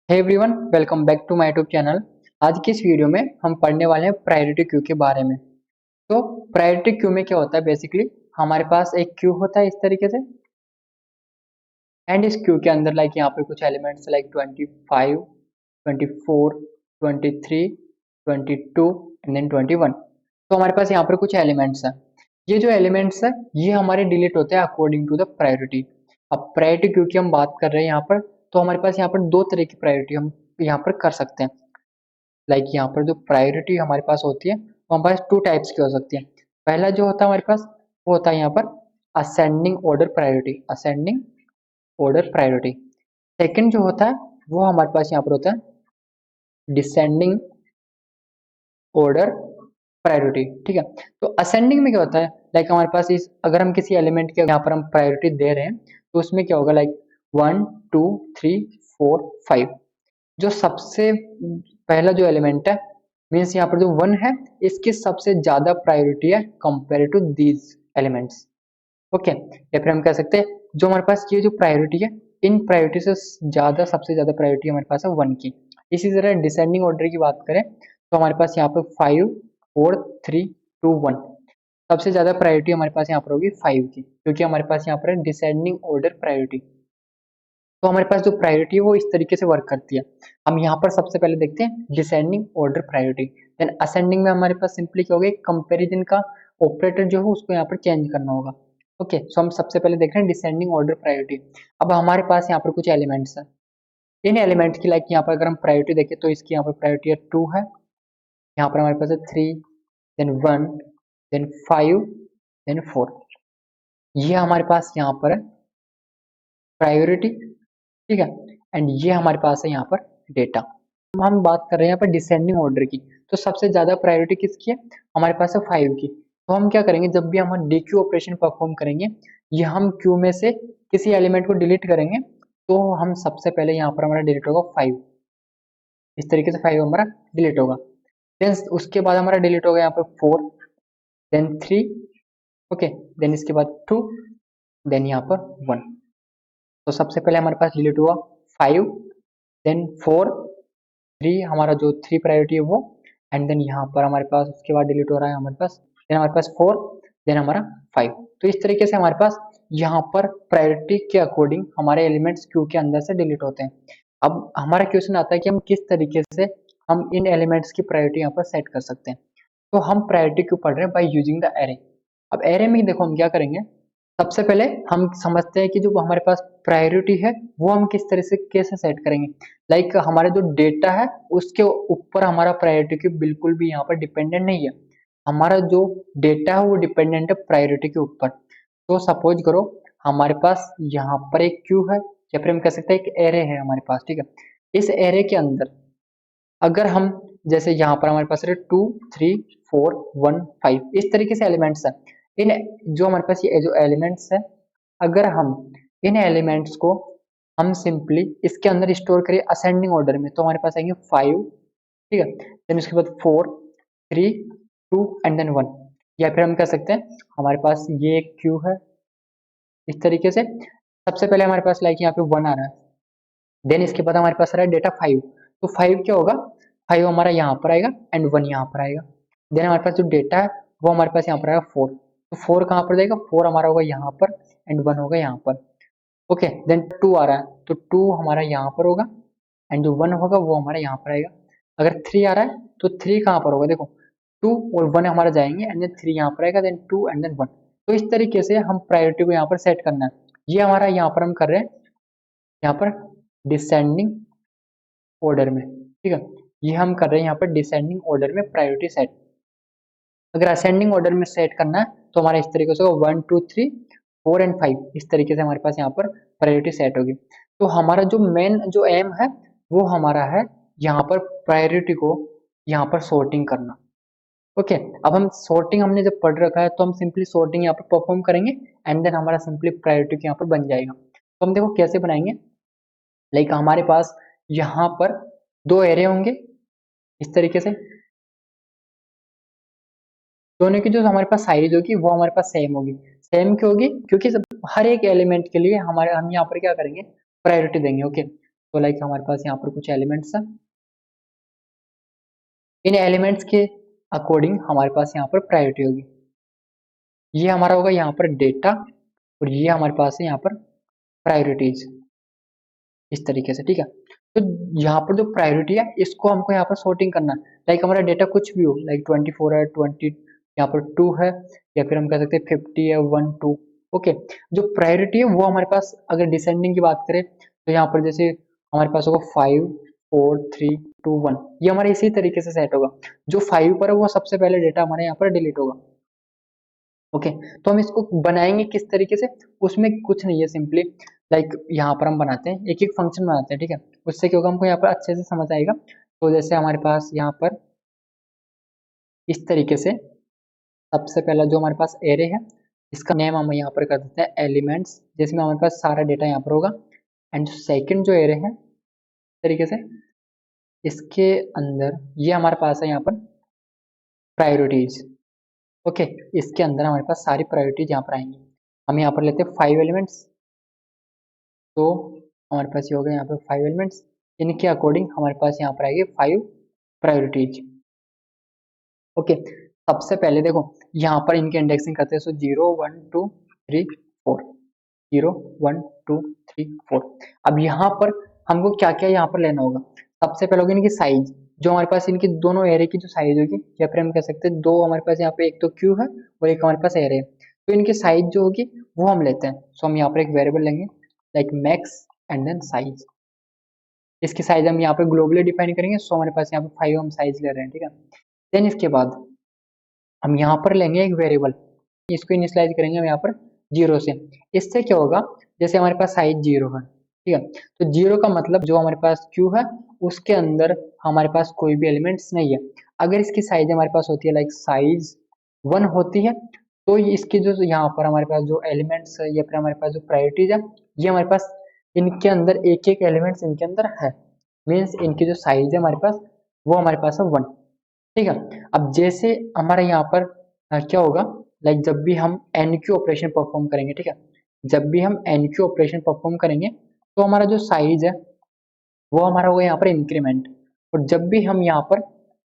Hey everyone, welcome back to my YouTube channel. आज की इस वीडियो में हम पढ़ने वाले हैं प्रायोरिटी क्यू के बारे में। तो प्रायोरिटी क्यू में क्या होता है? बेसिकली हमारे पास एक क्यू होता है इस तरीके से, एंड इस क्यू के अंदर यहाँ पे कुछ एलिमेंट्स लाइक 25, 24, 23, 22 एंड देन 21। तो हमारे पास यहाँ पर कुछ एलिमेंट्स हैं। ये जो एलिमेंट्स है ये हमारे डिलीट होते हैं अकॉर्डिंग टू द प्रायोरिटी। अब प्रायोरिटी क्यू की हम बात कर रहे हैं यहाँ पर, तो हमारे पास यहाँ पर दो तरह की प्रायोरिटी हम यहाँ पर कर सकते हैं। यहाँ पर जो प्रायोरिटी हमारे पास होती है वो हमारे पास टू टाइप्स की हो सकती है। पहला जो होता है हमारे पास वो होता है यहाँ पर ascending order priority, ascending order priority. Second जो होता है वो हमारे पास यहाँ पर होता है डिसेंडिंग ऑर्डर प्रायोरिटी। ठीक है, तो असेंडिंग में क्या होता है? हमारे पास इस अगर हम किसी एलिमेंट के यहाँ पर हम प्रायोरिटी दे रहे हैं तो उसमें क्या होगा? 1, 2, 3, 4, 5। जो सबसे पहला जो एलिमेंट है, मीन्स यहाँ पर जो 1 है, इसकी सबसे ज्यादा प्रायोरिटी है compare to these elements. Okay, या फिर हम कह सकते हैं जो हमारे पास ये जो प्रायोरिटी है, इन प्रायोरिटी से ज्यादा सबसे ज्यादा प्रायोरिटी हमारे पास है 1 की। इसी तरह डिसेंडिंग ऑर्डर की बात करें तो हमारे पास यहाँ पर 5, 4, 3, 2, 1। सबसे ज्यादा प्रायोरिटी हमारे पास यहाँ पर होगी 5 की, क्योंकि हमारे पास यहाँ पर है डिसेंडिंग ऑर्डर प्रायोरिटी। तो हमारे पास जो प्रायोरिटी है वो इस तरीके से वर्क करती है। हम यहाँ पर सबसे पहले देखते हैं descending order priority. Then ascending में हमारे पास सिंपली क्या होगा? कंपैरिजन का ऑपरेटर जो है उसको यहाँ पर चेंज करना होगा। ओके, सो हम सबसे पहले देख रहे हैं डिसेंडिंग ऑर्डर प्रायोरिटी। अब हमारे पास यहाँ पर कुछ एलिमेंट्स है। इन एलिमेंट्स की यहाँ पर अगर हम प्रायोरिटी देखें तो इसकी यहाँ पर प्रायोरिटी है 2 है, यहाँ पर हमारे पास है 3, देन 1, देन 5, देन 4। ये हमारे पास यहाँ पर है प्रायोरिटी। ठीक है, एंड ये हमारे पास है यहाँ पर डेटा। हम बात कर रहे हैं यहाँ पर डिसेंडिंग ऑर्डर की, तो सबसे ज्यादा प्रायोरिटी किसकी है? हमारे पास है 5 की। तो हम क्या करेंगे? जब भी हम डीक्यू ऑपरेशन परफॉर्म करेंगे, ये हम क्यू में से किसी एलिमेंट को डिलीट करेंगे, तो हम सबसे पहले यहाँ पर हमारा डिलीट होगा 5। इस तरीके से 5 हमारा डिलीट होगा। देन उसके बाद हमारा डिलीट होगा यहाँ पर 4, देन 3, ओके, देन इसके बाद 2, देन यहाँ पर 1। तो सबसे पहले हमारे पास डिलीट हुआ 5, देन 4, 3, हमारा जो 3 प्रायोरिटी है वो, एंड देन यहाँ पर हमारे पास उसके बाद डिलीट हो रहा है हमारे पास, देन हमारे पास 4, देन हमारा 5। तो इस तरीके से हमारे पास यहाँ पर प्रायोरिटी के अकॉर्डिंग हमारे एलिमेंट्स क्यू के अंदर से डिलीट होते हैं। अब हमारा क्वेश्चन आता है कि हम किस तरीके से हम इन एलिमेंट्स की प्रायोरिटी यहाँ पर सेट कर सकते हैं। तो हम प्रायोरिटी क्यों पढ़ रहे हैं? By using the array. अब एरे में देखो हम क्या करेंगे, सबसे पहले हम समझते हैं कि जो हमारे पास प्रायोरिटी है वो हम किस तरह से कैसे सेट करेंगे। हमारा जो डेटा है उसके ऊपर हमारा प्रायोरिटी की बिल्कुल भी यहाँ पर डिपेंडेंट नहीं है। हमारा जो डेटा है वो डिपेंडेंट है प्रायोरिटी के ऊपर। तो सपोज करो हमारे पास यहाँ पर एक क्यू है, या फिर हम कह सकते हैं एक एरे है हमारे पास। ठीक है, इस एरे के अंदर अगर हम जैसे यहाँ पर हमारे पास 2, 3, 4, 1, 5 इस तरीके से एलिमेंट्स है। इन जो हमारे पास ये जो एलिमेंट्स है, अगर हम इन एलिमेंट्स को हम सिंपली इसके अंदर स्टोर करें असेंडिंग ऑर्डर में, तो हमारे पास आएंगे 5, ठीक है, देन उसके बाद 4, 3, 2 एंड देन 1। या फिर हम कह सकते हैं हमारे पास ये एक क्यू है इस तरीके से। सबसे पहले हमारे पास यहाँ पे 1 आ रहा है, देन इसके बाद हमारे पास आ रहा है डेटा 5। तो 5 क्या होगा? 5 हमारा यहाँ पर आएगा एंड 1 यहाँ पर आएगा। देन हमारे पास जो डेटा है वो हमारे पास यहाँ पर आएगा 4। तो 4 कहाँ पर जाएगा? 4 हमारा होगा यहाँ पर एंड 1 होगा यहाँ पर। ओके, देन 2 आ रहा है तो 2 हमारा यहाँ पर होगा एंड जो 1 होगा वो हमारा यहाँ पर आएगा। अगर 3 आ रहा है तो 3 कहाँ पर होगा? देखो 2 और 1 हमारा जाएंगे एंड देन 3 यहाँ पर आएगा, देन 2 एंड देन 1। तो इस तरीके से हम प्रायोरिटी को यहाँ पर सेट करना है। ये हमारा यहाँ पर हम कर रहे हैं यहाँ पर डिसेंडिंग ऑर्डर में। ठीक है, ये हम कर रहे हैं यहाँ पर डिसेंडिंग ऑर्डर में प्रायोरिटी सेट। अगर असेंडिंग ऑर्डर में सेट करना है तो हमारा इस तरीके से होगा 1, 2, 3, 4 एंड 5। इस तरीके से हमारे पास यहाँ पर प्रायोरिटी सेट होगी। तो हमारा जो मेन जो एम है वो हमारा है यहाँ पर प्रायोरिटी को यहाँ पर सॉर्टिंग करना। ओके, अब हम सॉर्टिंग हमने जब पढ़ रखा है तो हम सिंपली सॉर्टिंग यहाँ पर परफॉर्म करेंगे एंड देन हमारा सिंपली प्रायोरिटी यहाँ पर बन जाएगा। तो हम देखो कैसे बनाएंगे। हमारे पास यहाँ पर दो एरे होंगे इस तरीके से, दोनों की जो हमारे पास साइज होगी वो हमारे पास सेम होगी। सेम क्यों होगी? क्योंकि हर एक एलिमेंट के लिए हम यहाँ पर क्या करेंगे? प्रायोरिटी देंगे। ओके, तो लाइक हमारे पास यहाँ पर कुछ एलिमेंट्स है, इन एलिमेंट्स के अकॉर्डिंग हमारे पास यहाँ पर प्रायोरिटी होगी। ये हमारा होगा यहाँ पर डेटा और ये हमारे पास है यहाँ पर प्रायोरिटीज, इस तरीके से, ठीक है। तो यहाँ पर जो प्रायोरिटी है इसको हमको यहाँ पर सॉर्टिंग करना है। लाइक हमारा डेटा कुछ भी हो, लाइक 24 है, 20 यहाँ पर 2 है, या फिर हम कह सकते हैं 50 है, 1 2। ओके, जो प्रायोरिटी है वो हमारे पास अगर डिसेंडिंग की बात करें तो यहाँ पर जैसे हमारे पास होगा 5 4 3 2 1, ये हमारे इसी तरीके से सेट होगा। जो 5 पर है वो सबसे पहले डेटा हमारे यहाँ पर डिलीट होगा। ओके, तो हम इसको बनाएंगे किस तरीके से, उसमें कुछ नहीं है, सिंपली लाइक यहाँ पर हम बनाते हैं एक एक फंक्शन बनाते हैं, ठीक है। उससे क्या होगा, हमको यहाँ पर अच्छे से समझ आएगा। तो जैसे हमारे पास यहाँ पर इस तरीके से सबसे पहला जो हमारे पास एरे है इसका नेम हम यहाँ पर कर देते हैं एलिमेंट्स, जिसमें हमारे पास सारा डेटा यहाँ पर होगा। एंड सेकेंड जो एरे है इस तरीके से, इसके अंदर ये हमारे पास है यहाँ पर प्रायोरिटीज। ओके, इसके अंदर हमारे पास सारी प्रायोरिटीज यहाँ पर आएंगी। हम यहाँ पर लेते हैं 5 एलिमेंट्स, तो हमारे पास ये हो गया यहाँ पर 5 एलिमेंट्स, इनके अकॉर्डिंग हमारे पास यहाँ पर आएगी 5 प्रायोरिटीज। ओके, सबसे पहले देखो यहाँ पर इनके इंडेक्सिंग करते हैं, सो 0 1 2 3 4, 0 1 2 3 4। अब यहाँ पर हमको क्या क्या यहाँ पर लेना होगा, सबसे पहले होगी इनकी साइज, जो हमारे पास इनकी दोनों एरे की जो साइज होगी, या फिर हम कह सकते हैं दो हमारे पास यहाँ पे एक तो क्यू है और एक हमारे पास एरे है, तो इनकी साइज जो होगी वो हम लेते हैं। सो हम यहाँ पर एक वेरिएबल लेंगे like max and then size, इसकी साइज हम यहाँ पे ग्लोबली डिफाइन करेंगे। सो हमारे पास यहाँ पे 5 हम साइज ले रहे हैं, ठीक है। देन इसके बाद हम यहाँ पर लेंगे एक वेरिएबल, इसको इनिशियलाइज करेंगे हम यहाँ पर 0 से। इससे क्या होगा, जैसे हमारे पास साइज 0 है, ठीक है, तो 0 का मतलब जो हमारे पास क्यू है उसके अंदर हमारे पास कोई भी एलिमेंट्स नहीं है। अगर इसकी साइज हमारे पास होती है लाइक साइज 1 होती है, तो इसके जो यहाँ पर हमारे पास जो एलिमेंट्स है या फिर हमारे पास जो प्रायोरिटीज है, ये हमारे पास इनके अंदर एक एक एलिमेंट्स इनके अंदर है, मीन्स इनकी जो साइज है हमारे पास वो हमारे पास है 1, ठीक है। अब जैसे हमारा यहाँ पर क्या होगा, लाइक जब भी हम एन क्यू ऑपरेशन परफॉर्म करेंगे, ठीक है, जब भी हम एन क्यू ऑपरेशन परफॉर्म करेंगे तो हमारा जो साइज है वो हमारा होगा यहाँ पर इंक्रीमेंट, और जब भी हम यहाँ पर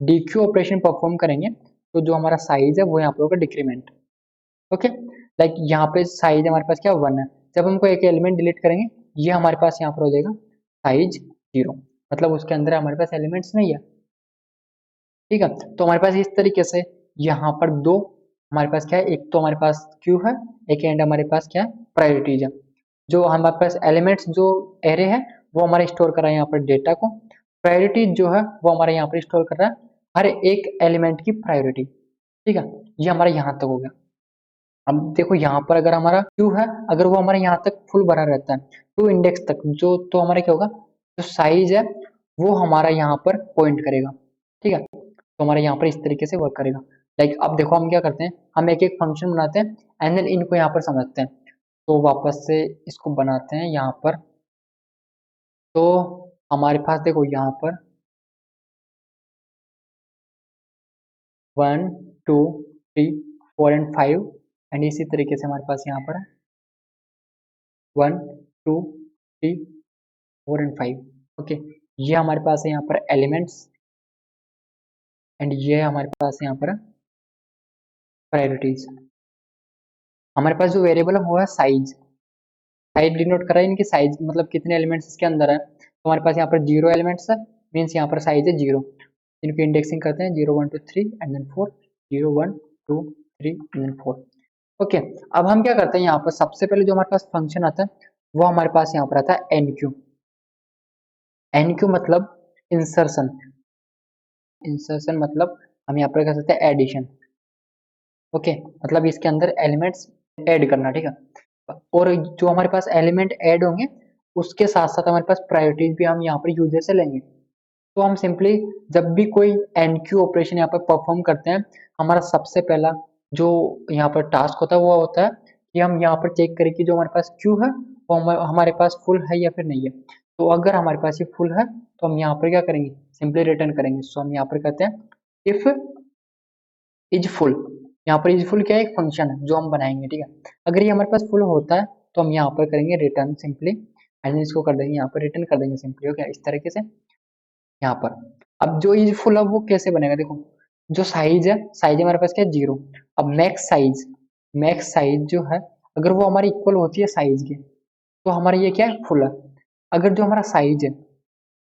डी क्यू ऑपरेशन परफॉर्म करेंगे तो जो हमारा साइज है वो यहाँ पर होगा डिक्रीमेंट। ओके, लाइक यहाँ पे साइज हमारे पास क्या 1 है, जब हमको एक एलिमेंट डिलीट करेंगे ये हमारे पास यहाँ पर हो जाएगा साइज 0, मतलब उसके अंदर हमारे पास एलिमेंट्स नहीं है, ठीक है। तो हमारे पास इस तरीके से यहाँ पर दो हमारे पास क्या है, एक तो हमारे पास क्यू है, एक एंड हमारे पास क्या है प्रायोरिटीज है। जो हमारे पास एलिमेंट्स जो एरे है वो हमारे स्टोर कर रहा है यहाँ पर डेटा को, प्रायोरिटीज जो है वो हमारे यहाँ पर स्टोर कर रहा है हर एक एलिमेंट की प्रायोरिटी, ठीक है। ये हमारा यहाँ तक हो गया। अब देखो यहाँ पर अगर हमारा क्यू है, अगर वो हमारे यहाँ तक फुल भरा रहता है टू इंडेक्स तक, जो तो हमारा क्या होगा, जो साइज है वो हमारा यहाँ पर पॉइंट करेगा, ठीक है। तो हमारे यहाँ पर इस तरीके से वर्क करेगा। लाइक अब देखो हम क्या करते हैं, हम एक एक फंक्शन बनाते हैं एंड देन इनको यहाँ पर समझते हैं। तो वापस से इसको बनाते हैं यहाँ पर, तो हमारे पास देखो यहाँ पर 1 2 3 4 एंड 5, एंड इसी तरीके से हमारे पास यहाँ पर 1 2 3 4 एंड 5। ओके, ये हमारे पास है यहाँ पर एलिमेंट्स एंड ये हमारे पास है यहाँ पर प्रायोरिटीज। हमारे पास जो वेरिएबल है वो है साइज, साइज डिनोट कर रहा है इनकी साइज, मतलब कितने एलिमेंट्स इसके अंदर है। तो हमारे पास यहाँ पर 0 एलिमेंट्स है, मीन्स यहाँ पर साइज है 0। इनकी इंडेक्सिंग करते हैं 0 1 2 3 and then 4, 0 1 2 3 and then 4। Okay, अब हम क्या करते हैं, यहाँ पर सबसे पहले जो हमारे पास फंक्शन आता है वो हमारे पास यहाँ पर आता है एन क्यू। एन क्यू मतलब इंसर्शन, इंसर्शन मतलब हम यहाँ पर कर सकते हैं एडिशन। ओके, मतलब इसके अंदर एलिमेंट्स ऐड करना, ठीक है। और जो हमारे पास एलिमेंट ऐड होंगे उसके साथ साथ हमारे पास प्रायोरिटीज भी हम यहाँ पर यूजर से लेंगे। तो हम सिंपली जब भी कोई एन क्यू ऑपरेशन यहाँ पर परफॉर्म करते हैं, हमारा सबसे पहला जो यहाँ पर टास्क होता है वो होता है कि हम यहाँ पर चेक करें कि जो हमारे पास क्यू है वो हमारे पास फुल है या फिर नहीं है। तो अगर हमारे पास ये फुल है तो हम यहाँ पर क्या करेंगे, सिंपली रिटर्न करेंगे। सो हम यहाँ पर कहते हैं इफ इज फुल, यहाँ पर इज फुल क्या है, एक फंक्शन है जो हम बनाएंगे, ठीक है। अगर ये हमारे पास फुल होता है तो हम यहाँ पर करेंगे रिटर्न सिंपली एंड इसको कर देंगे यहाँ पर रिटर्न कर देंगे सिंपली। ओके, इस तरीके से यहाँ पर। अब जो इज फुल, अब वो कैसे बनेगा, देखो जो साइज हमारे पास क्या है 0। अब मैक्स साइज जो है अगर वो हमारी इक्वल होती है साइज के, तो हमारा ये क्या है फुल है। अगर जो हमारा साइज है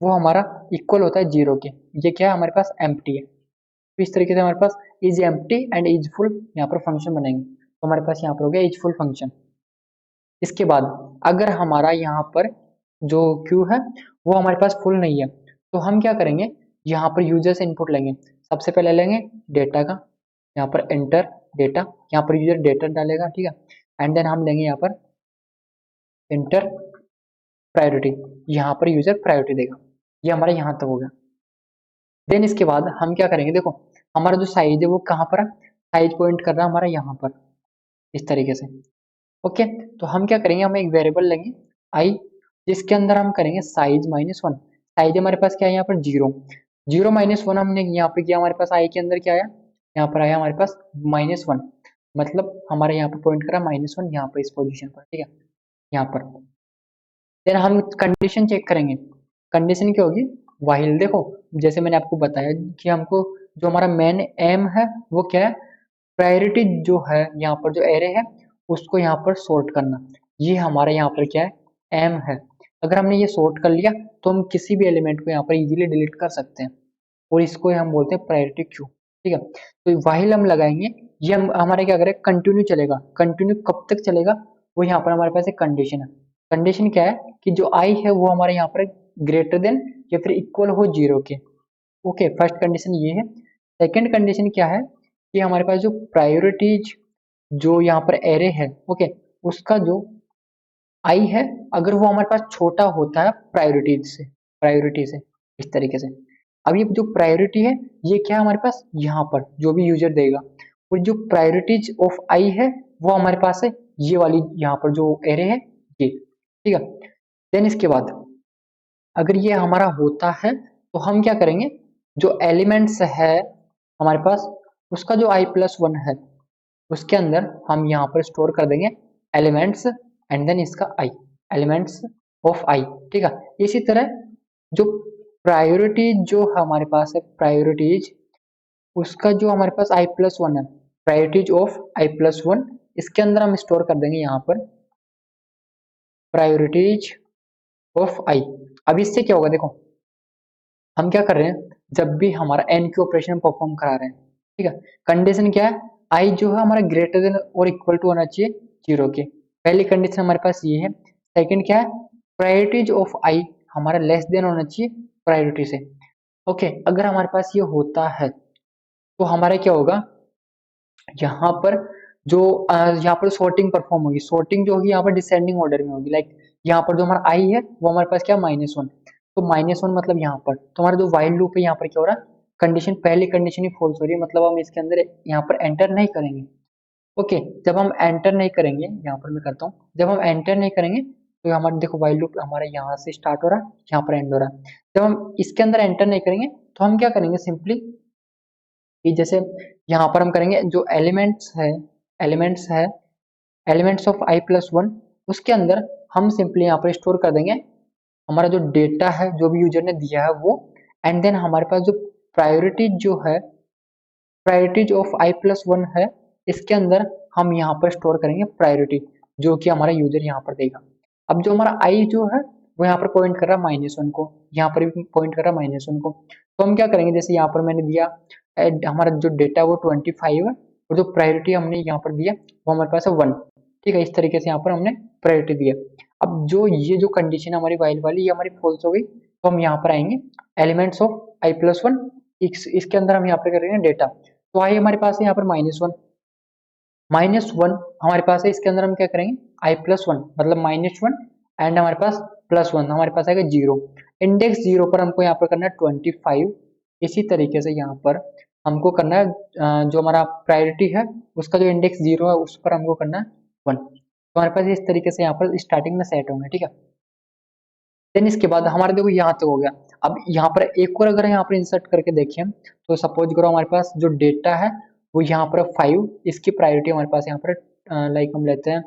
वो हमारा इक्वल होता है 0 के, ये क्या है हमारे पास एम्प्टी है। तो इस तरीके से हमारे पास is empty and is full यहाँ पर फंक्शन बनेंगे। तो हमारे पास यहाँ पर हो गया इज फुल फंक्शन। इसके बाद अगर हमारा यहाँ पर जो क्यू है वो हमारे पास फुल नहीं है, तो हम क्या करेंगे, यहाँ पर यूजर से इनपुट लेंगे। सबसे पहले लेंगे डेटा का, यहाँ पर एंटर डेटा, यहाँ पर यूजर डेटा डालेगा, ठीक है। एंड देन हम लेंगे यहाँ पर एंटर प्रायोरिटी, यहाँ पर यूजर प्रायोरिटी देगा। ये हमारा यहाँ तक हो गया। देन इसके बाद हम क्या करेंगे, देखो हमारा जो साइज है वो कहाँ पर है, साइज पॉइंट कर रहा है हमारा यहाँ पर, इस तरीके से। ओके, तो हम क्या करेंगे, हम एक वेरिएबल लेंगे आई, जिसके अंदर हम करेंगे साइज -1। साइज हमारे पास क्या है यहाँ पर 0, 0 -1 हमने यहाँ पे किया, हमारे पास आई के अंदर क्या आया, यहाँ पर आया हमारे पास -1, मतलब हमारे यहाँ पर पॉइंट करा -1 यहाँ पर इस पोजीशन पर, ठीक है, यहाँ पर। देन हम कंडीशन चेक करेंगे। कंडीशन क्या होगी, व्हाइल। देखो जैसे मैंने आपको बताया कि हमको जो हमारा मेन एम है वो क्या है, प्रायोरिटी जो है यहाँ पर जो एरे है उसको यहाँ पर सॉर्ट करना। ये हमारा यहाँ पर क्या है, एम है। अगर हमने ये सॉर्ट कर लिया तो हम किसी भी एलिमेंट को यहाँ पर इजीली डिलीट कर सकते हैं, और इसको हम बोलते हैं प्रायोरिटी क्यू, ठीक है। तो व्हाइल हम लगाएंगे, ये हम हमारे क्या करें, कंटिन्यू चलेगा। कंटिन्यू कब तक चलेगा, वो यहाँ पर हमारे पास एक कंडीशन है। कंडीशन क्या है कि जो आई है वो हमारे यहाँ पर ग्रेटर देन या फिर इक्वल हो 0 के। ओके, फर्स्ट कंडीशन ये है। सेकंड कंडीशन क्या है कि हमारे पास जो प्रायोरिटीज जो यहाँ पर एरे है, ओके, उसका जो आई है अगर वो हमारे पास छोटा होता है प्रायोरिटी से, इस तरीके से। अब ये जो प्रायोरिटी है ये क्या है हमारे पास, यहाँ पर जो भी यूजर देगा, और जो प्रायोरिटीज ऑफ आई है वो हमारे पास है ये वाली, यहाँ पर जो एरे है ये, ठीक है। देन इसके बाद अगर ये हमारा होता है तो हम क्या करेंगे, जो एलिमेंट्स है हमारे पास उसका जो i+1 है उसके अंदर हम यहाँ पर स्टोर कर देंगे एलिमेंट्स एंड देन इसका i, एलिमेंट्स ऑफ i, ठीक है। इसी तरह जो प्रायोरिटी जो हमारे पास है प्रायोरिटीज, उसका जो हमारे पास i+1 है, प्रायोरिटीज ऑफ i+1, इसके अंदर हम स्टोर कर देंगे यहाँ पर प्रायोरिटीज ऑफ i। अब इससे क्या होगा, देखो हम क्या कर रहे हैं, जब भी हमारा एन क्यू ऑपरेशन परफॉर्म करा रहे हैं, ठीक है, कंडीशन क्या है, आई जो है हमारा ग्रेटर देन और इक्वल टू होना चाहिए 0 के, पहली कंडीशन हमारे पास ये है। सेकंड क्या है, प्रायोरिटीज ऑफ आई हमारा लेस देन होना चाहिए प्रायोरिटी से। ओके, अगर हमारे पास ये होता है तो हमारा क्या होगा, यहाँ पर जो यहाँ पर सॉर्टिंग परफॉर्म होगी, सॉर्टिंग जो होगी यहाँ पर डिसेंडिंग ऑर्डर में होगी। लाइक यहाँ पर जो हमारा आई है वो हमारे पास क्या -1, तो -1 मतलब यहाँ पर, तो हमारा जो व्हाइल लूप है यहाँ पर क्या हो रहा है, कंडीशन पहली कंडीशन ही फॉल्स हो रही है, मतलब हम इसके अंदर यहाँ पर एंटर नहीं करेंगे। ओके, जब हम एंटर नहीं करेंगे, यहाँ पर मैं करता हूँ, जब हम एंटर नहीं करेंगे तो हमारे देखो व्हाइल लूप हमारे यहाँ से स्टार्ट हो रहा है, यहाँ पर एंड हो रहा है। जब हम इसके अंदर एंटर नहीं करेंगे तो हम क्या करेंगे, सिंपली कि जैसे यहाँ पर हम करेंगे जो एलिमेंट्स है एलिमेंट्स ऑफ i+1, उसके अंदर हम सिंपली यहाँ पर स्टोर कर देंगे हमारा जो डेटा है जो भी यूजर ने दिया है वो, एंड देन हमारे पास जो प्रायोरिटी जो है प्रायोरिटीज ऑफ i+1 है, इसके अंदर हम यहाँ पर स्टोर करेंगे प्रायोरिटी जो कि हमारा यूजर यहाँ पर देगा। अब जो हमारा i जो है वो यहाँ पर पॉइंट कर रहा है -1 को, यहाँ पर भी पॉइंट कर रहा है -1 को, तो हम क्या करेंगे, जैसे यहाँ पर मैंने दिया हमारा जो डेटा वो 25 है, और जो प्रायोरिटी हमने यहाँ पर दिया वो हमारे पास है 1, ठीक है। इस तरीके से यहाँ पर हमने प्रायोरिटी दिया। अब जो ये जो कंडीशन हमारी व्हाइल वाली ये हमारी फॉल्स हो गई, तो हम यहाँ पर आएंगे एलिमेंट्स ऑफ i+1, इसके अंदर हम यहाँ पर करेंगे डेटा, तो आई हमारे पास है यहाँ पर -1 हमारे पास है, इसके अंदर हम क्या करेंगे i+1 मतलब -1 एंड हमारे पास +1, हमारे पास आएगा 0, इंडेक्स 0 पर हमको यहाँ पर करना है 25। इसी तरीके से यहाँ पर हमको करना है जो हमारा प्रायोरिटी है उसका जो इंडेक्स 0 है उस पर हमको करना है 1, तो हमारे पास इस तरीके से यहाँ पर स्टार्टिंग में सेट होंगे, ठीक है। देन इसके बाद हमारे देखो यहाँ तक हो गया। अब यहाँ पर एक और अगर यहाँ पर इंसर्ट करके देखें, तो सपोज करो हमारे पास जो डेटा है वो यहाँ पर 5, इसकी प्रायोरिटी हमारे पास यहाँ पर लाइक हम लेते हैं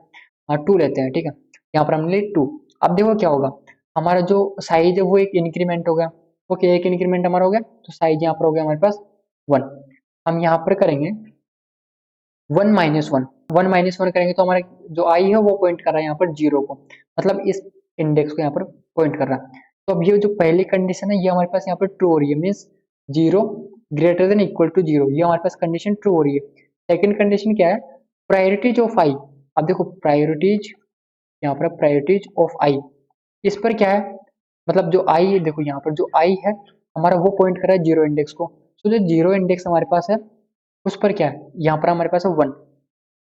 2 लेते हैं, ठीक है, यहाँ पर हमने 2, अब देखो क्या होगा, हमारा जो साइज है वो एक इंक्रीमेंट हो गया। ओके, एक इंक्रीमेंट हमारा हो गया, तो साइज यहाँ पर हो गया हमारे पास 1। हम यहाँ पर करेंगे 1 - 1, 1 - 1 करेंगे तो हमारा जो आई है वो पॉइंट कर रहा है यहाँ पर 0 को, मतलब इस इंडेक्स को यहाँ पर पॉइंट कर रहा है। तो अब ये जो पहली कंडीशन है ये हमारे पास यहाँ पर ट्रू हो रही है, means 0 greater than equal to 0, ये हमारे पास कंडीशन ट्रू हो रही है। सेकंड कंडीशन क्या है, प्रायोरिटीज ऑफ आई। अब देखो प्रायोरिटीज, यहाँ पर प्रायोरिटीज ऑफ आई, इस पर क्या है, मतलब जो आई है, देखो यहाँ पर जो आई है हमारा वो पॉइंट कर रहा है 0 इंडेक्स को। तो जो 0 इंडेक्स हमारे पास है उस पर क्या है, यहाँ पर हमारे पास है 1।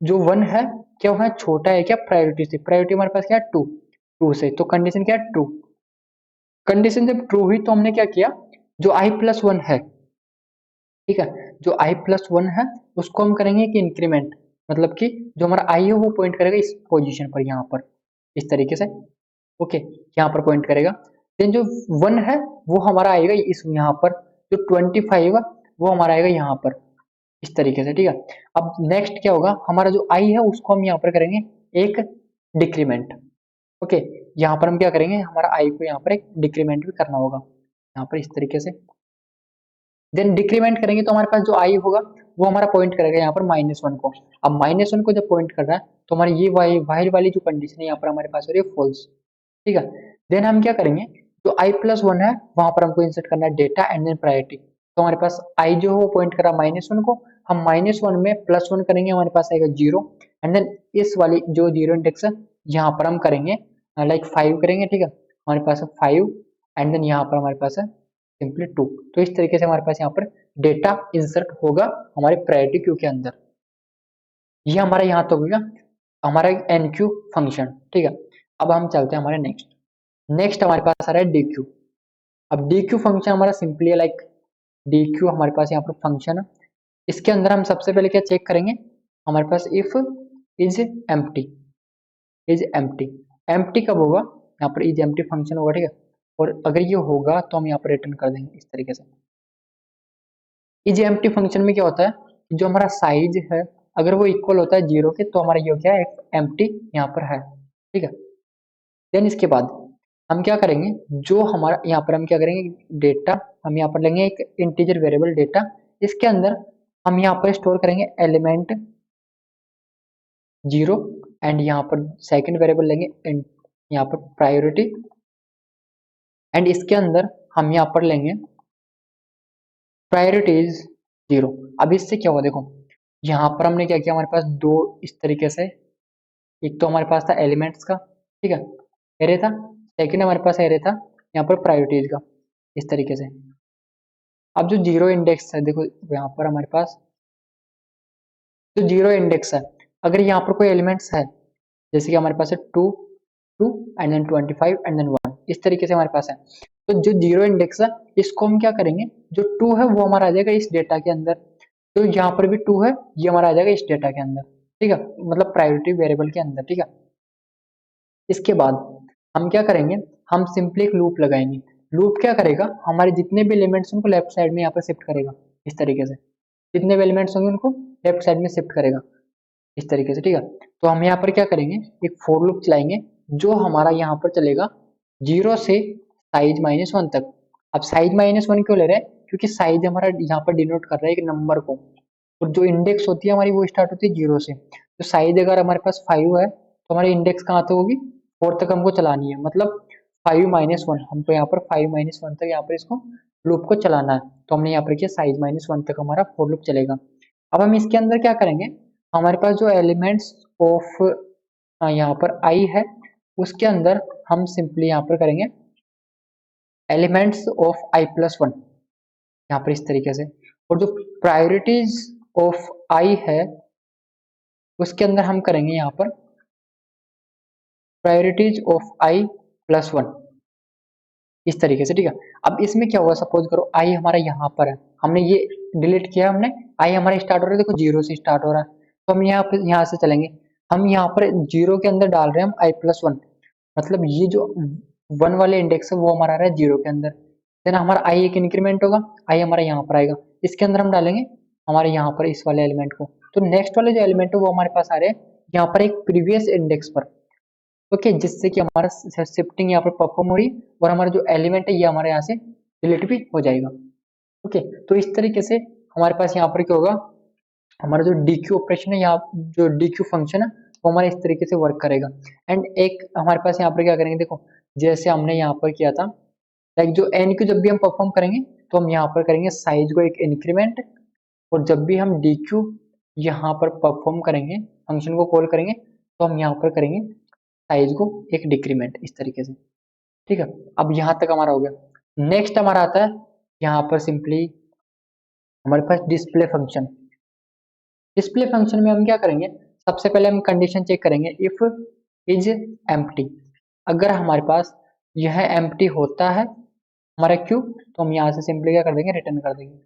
जो 1 है क्या वहाँ छोटा है क्या प्रायोरिटी से, प्रायोरिटी हमारे पास क्या है 2, 2 से, तो कंडीशन क्या है ट्रू। कंडीशन जब ट्रू हुई तो हमने क्या किया, जो i+1 है, ठीक है, जो i+1 है उसको हम करेंगे कि इंक्रीमेंट, मतलब कि जो हमारा i है वो पॉइंट करेगा इस पोजीशन पर, यहाँ पर इस तरीके से। ओके, यहाँ पर पॉइंट करेगा। देन जो 1 है वो हमारा आएगा इस यहाँ पर, जो 25 है वो हमारा आएगा यहाँ पर इस तरीके से, ठीक है। अब नेक्स्ट क्या होगा, हमारा जो i है उसको हम यहाँ पर करेंगे एक डिक्रीमेंट। ओके, यहाँ पर हम क्या करेंगे, हमारा i को यहाँ पर एक डिक्रीमेंट भी करना होगा यहाँ पर इस तरीके से। देन डिक्रीमेंट करेंगे तो हमारे पास जो i होगा वो हमारा पॉइंट करेगा यहाँ पर -1 को। अब -1 को जब पॉइंट कर रहा है तो हमारी ये वाइल वाली जो कंडीशन है यहाँ पर हमारे पास हो रही है फॉल्स, ठीक है। देन हम क्या करेंगे, जो i+1 है वहां पर हमको इंसर्ट करना है डेटा एंड देन प्रायोरिटी। तो हमारे पास i जो है वो पॉइंट कर रहा है -1 को, हम -1 में +1 करेंगे हमारे पास आएगा 0, एंड देन इस वाली जो 0 इंडेक्स है यहाँ पर हम करेंगे लाइक 5 करेंगे, ठीक है, हमारे पास है 5, एंड देन यहाँ पर हमारे पास है सिंपली 2। तो इस तरीके से हमारे पास यहाँ पर डेटा इंसर्ट होगा हमारे प्रायोरिटी क्यू के अंदर। ये हमारा यहाँ तक हो गया हमारा एनक्यू फंक्शन, ठीक है। अब हम चलते हैं हमारे नेक्स्ट हमारे पास आ रहा है डीक्यू। अब डीक्यू फंक्शन हमारा सिंपली है लाइक डीक्यू हमारे पास यहाँ पर फंक्शन है। इसके अंदर हम सबसे पहले क्या चेक करेंगे, हमारे पास if is empty, is empty, empty कब होगा, यहाँ पर इज एम्प्टी फंक्शन होगा, ठीक है। और अगर ये होगा तो हम यहाँ पर रिटर्न कर देंगे इस तरीके से। इज एम्प्टी फंक्शन में क्या होता है, जो हमारा साइज है अगर वो इक्वल होता है 0 के तो हमारा ये क्या है एक एम्प्टी यहाँ पर है, ठीक है। देन इसके बाद हम क्या करेंगे, जो हमारा यहाँ पर हम क्या करेंगे डेटा, हम यहाँ पर लेंगे एक इंटीजर वेरिएबल डेटा, इसके अंदर हम यहाँ पर स्टोर करेंगे एलिमेंट 0, एंड यहाँ पर सेकंड वेरिएबल लेंगे यहाँ पर प्रायोरिटी, एंड इसके अंदर हम यहाँ पर लेंगे प्रायोरिटीज 0। अब इससे क्या हुआ देखो, यहाँ पर हमने क्या किया, हमारे पास दो इस तरीके से, एक तो हमारे पास था एलिमेंट्स का, ठीक है, एरे था, सेकंड हमारे पास एरे था यहाँ पर प्रायोरिटीज का इस तरीके से। अब जो 0 इंडेक्स है देखो यहाँ पर हमारे पास जो 0 इंडेक्स है, अगर यहाँ पर कोई एलिमेंट्स है जैसे कि हमारे पास है 2 2 एंड देन 25 एंड देन 1, इस तरीके से हमारे पास है, तो जो 0 इंडेक्स है इसको हम क्या करेंगे, जो 2 है वो हमारा आ जाएगा इस डेटा के अंदर, तो यहाँ पर भी 2 है ये हमारा आ जाएगा इस डेटा के अंदर, ठीक है, मतलब प्रायोरिटी वेरिएबल के अंदर, ठीक है। इसके बाद हम क्या करेंगे, हम सिंपली एक लूप लगाएंगे। लूप क्या करेगा, हमारे जितने भी एलिमेंट्स उनको लेफ्ट साइड में यहाँ पर शिफ्ट करेगा इस तरीके से, जितने भी एलिमेंट्स होंगे उनको लेफ्ट साइड में शिफ्ट करेगा इस तरीके से, ठीक है। तो हम यहाँ पर क्या करेंगे, एक फॉर लूप चलाएंगे जो हमारा यहाँ पर चलेगा 0 से साइज -1 तक। अब साइज -1 क्यों ले रहे हैं, क्योंकि साइज हमारा यहाँ पर डिनोट कर रहा है एक नंबर को, और जो इंडेक्स होती है हमारी वो स्टार्ट होती है 0 से। तो साइज अगर हमारे पास 5 है तो हमारी इंडेक्स कहाँ तक होगी, 4 तक हमको चलानी है, मतलब 5 - 1 हमको यहाँ पर 5 - 1 तक यहाँ पर इसको लूप को चलाना है। तो हमने यहाँ पर किया साइज -1 तक हमारा फॉर लूप चलेगा। अब हम इसके अंदर क्या करेंगे, हमारे पास जो एलिमेंट्स ऑफ यहाँ पर आई है उसके अंदर हम सिंपली यहाँ पर करेंगे एलिमेंट्स ऑफ i+1 यहाँ पर इस तरीके से, और जो प्रायोरिटीज ऑफ आई है उसके अंदर हम करेंगे यहाँ पर प्रायोरिटीज ऑफ i+1 इस तरीके से, ठीक है। अब इसमें क्या हुआ, सपोज करो आई हमारा यहाँ पर है, हमने ये डिलीट किया, हमने आई हमारा स्टार्ट हो रहा है देखो 0 से स्टार्ट हो रहा है, तो हम यहाँ पे यहाँ से चलेंगे, हम यहाँ पर 0 के अंदर डाल रहे हैं हम i+1, मतलब ये जो 1 वाले इंडेक्स है वो हमारा आ रहा है 0 के अंदर। देन हमारा आई एक इंक्रीमेंट होगा, आई हमारा यहाँ पर आएगा, इसके अंदर हम डालेंगे हमारे यहाँ पर इस वाले एलिमेंट को, तो नेक्स्ट वाले जो एलिमेंट है वो हमारे पास आ रहे हैं यहाँ पर एक प्रीवियस इंडेक्स पर, ओके, जिससे कि हमारा शिफ्टिंग यहाँ पर परफॉर्म हो रही है और हमारा जो एलिमेंट है ये हमारे यहाँ से डिलीट भी हो जाएगा। ओके, तो इस तरीके से हमारे पास यहाँ पर क्या होगा, हमारा जो DQ ऑपरेशन है, यहाँ जो DQ फंक्शन है वो हमारे इस तरीके से वर्क करेगा। एंड एक हमारे पास यहाँ पर क्या करेंगे, देखो जैसे हमने यहाँ पर किया था, लाइक जो NQ जब भी हम परफॉर्म करेंगे तो हम यहाँ पर करेंगे साइज को एक इंक्रीमेंट, और जब भी हम DQ यहाँ पर परफॉर्म करेंगे, फंक्शन को कॉल करेंगे, तो हम यहाँ पर करेंगे साइज को एक डिक्रीमेंट, इस तरीके से। ठीक है, अब यहाँ तक हमारा हो गया। नेक्स्ट हमारा आता है यहाँ पर सिंपली हमारे पास डिस्प्ले फंक्शन। डिस्प्ले फंक्शन में हम क्या करेंगे, सबसे पहले हम कंडीशन चेक करेंगे, इफ इज एम्प्टी। अगर हमारे पास यह एम्प्टी होता है हमारा क्यू, तो हम यहाँ से सिंपली क्या कर देंगे, रिटर्न कर देंगे।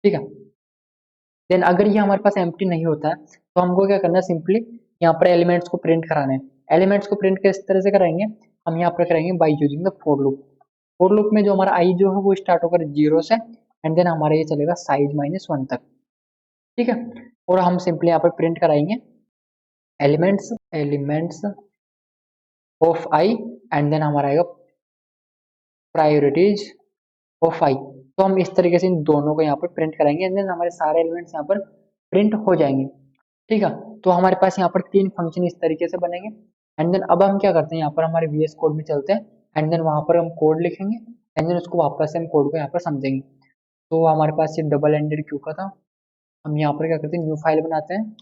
ठीक है, देन अगर ये हमारे पास एम्प्टी नहीं होता है तो हमको क्या करना है, सिंपली यहाँ पर एलिमेंट्स को प्रिंट कराना है। एलिमेंट्स को प्रिंट किस तरह से कराएंगे, हम यहाँ पर करेंगे by using the for loop. For loop में जो हमारा आई जो है वो स्टार्ट होकर 0 से, एंड देन हमारा ये चलेगा साइज -1 तक। ठीक है, और हम सिंपली यहाँ पर प्रिंट कराएंगे elements of i, and then हमारा आएगा प्रायोरिटीज ऑफ आई। तो हम इस तरीके से इन दोनों को यहाँ पर प्रिंट कराएंगे, एंड देन हमारे सारे एलिमेंट्स यहाँ पर प्रिंट हो जाएंगे। ठीक है, तो हमारे पास यहाँ पर 3 फंक्शन इस तरीके से बनेंगे। एंड देन अब हम क्या करते हैं, यहाँ पर हमारे VS कोड में चलते हैं, एंड देन वहां पर हम कोड लिखेंगे, एंड देन उसको वापस से हम कोड को यहाँ पर समझेंगे। तो हमारे पास ये डबल एंडेड क्यू का था, हम यहाँ पर क्या करते हैं, न्यू फाइल बनाते हैं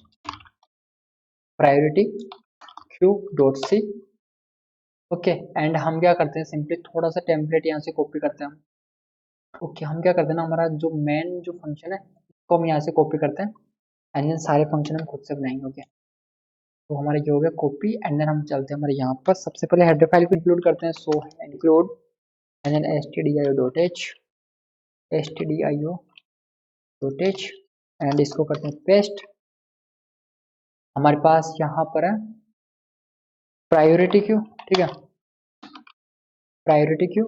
priority queue dot C. Okay, and हम क्या करते हैं, सिंपली थोड़ा सा टेम्पलेट यहाँ से कॉपी करते हैं। ओके, हम क्या करते हैं ना, हमारा जो मेन जो फंक्शन है उसको हम यहाँ से कॉपी करते हैं, एंड देन सारे फंक्शन हम खुद से बनाएंगे। ओके, तो हमारे जो हो गया कॉपी, एंड देन हम चलते हैं हमारे यहाँ पर, सबसे पहले हेडर फाइल को इंक्लूड करते हैं, so include and then stdio.h and इसको करते हैं पेस्ट। हमारे पास यहाँ पर है प्रायोरिटी क्यू। ठीक है, प्रायोरिटी क्यू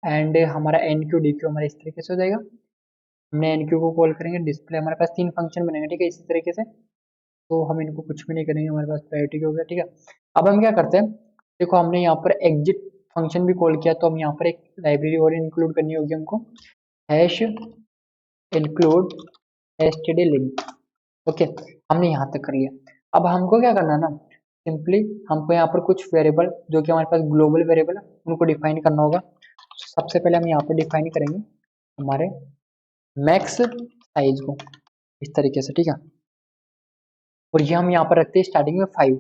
एंड हमारा NQ DQ हमारा इस तरीके से हो जाएगा। हमने NQ को कॉल करेंगे, डिस्प्ले हमारे पास 3 फंक्शन बनेंगे। ठीक है, इसी तरीके से, तो हम इनको कुछ भी नहीं करेंगे, हमारे पास प्रायोरिटी क्यू हो गया। ठीक है, अब हम क्या करते हैं, देखो हमने यहाँ पर एग्जिट फंक्शन भी कॉल किया, तो हम यहाँ पर एक लाइब्रेरी और इंक्लूड करनी होगी हमको, hash include std link. Okay, हमने यहाँ तक कर लिया। अब हमको क्या करना है ना, सिंपली हमको यहाँ पर कुछ वेरिएबल जो कि हमारे पास ग्लोबल वेरिएबल है उनको डिफाइन करना होगा। सबसे पहले हम यहाँ पर डिफाइन करेंगे हमारे मैक्स साइज को इस तरीके से। ठीक है, और ये हम यहाँ पर रखते हैं स्टार्टिंग में 5।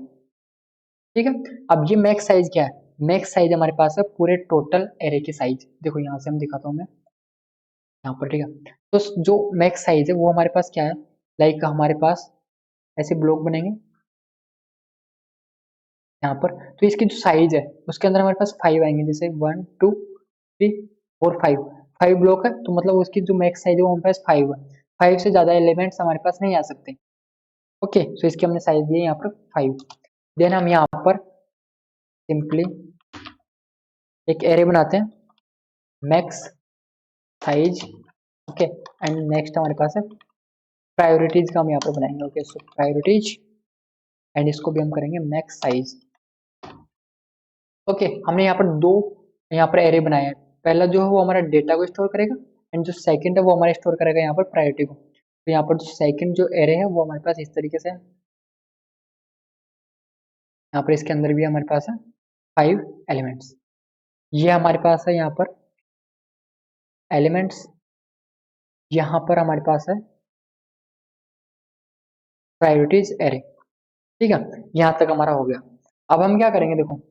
ठीक है, अब ये मैक्स साइज क्या है, मैक्स साइज हमारे पास है पूरे टोटल एरे की साइज। देखो यहाँ से हम दिखाता हूँ मैं यहाँ पर। ठीक है, तो जो मैक्स साइज है वो हमारे पास क्या है, लाइक हमारे पास ऐसे ब्लॉक बनेंगे यहाँ पर, तो इसकी जो साइज है उसके अंदर हमारे पास 5 आएंगे, जैसे 1 2 3 4 5 ब्लॉक है, तो मतलब उसकी जो मैक्स साइज है वो हमारे पास 5 है। 5 से ज्यादा एलिमेंट्स हमारे पास नहीं आ सकते। ओके, सो इसकी हमने साइज दी है यहाँ पर 5। देन हम यहाँ पर सिंपली एक एरे बनाते हैं max size. Okay, and next हमारे पास है प्रायोरिटीज का हम यहाँ पर बनाएंगे। ओके, सो प्रायोरिटीज एंड इसको भी हम करेंगे मैक्स साइज। ओके, हमने यहाँ पर 2 यहाँ पर एरे बनाए हैं। पहला जो है वो हमारा डेटा को स्टोर करेगा, एंड जो सेकंड है वो हमारा स्टोर करेगा यहाँ पर प्रायोरिटी को। तो यहाँ पर जो सेकंड जो एरे है वो हमारे पास इस तरीके से है, यहाँ पर इसके अंदर भी हमारे पास है 5 एलिमेंट्स। ये हमारे पास है यहाँ पर एलिमेंट्स, यहाँ पर हमारे पास है प्रायोरिटीज एरे। ठीक है, यहाँ तक हमारा हो गया। अब हम क्या करेंगे, देखो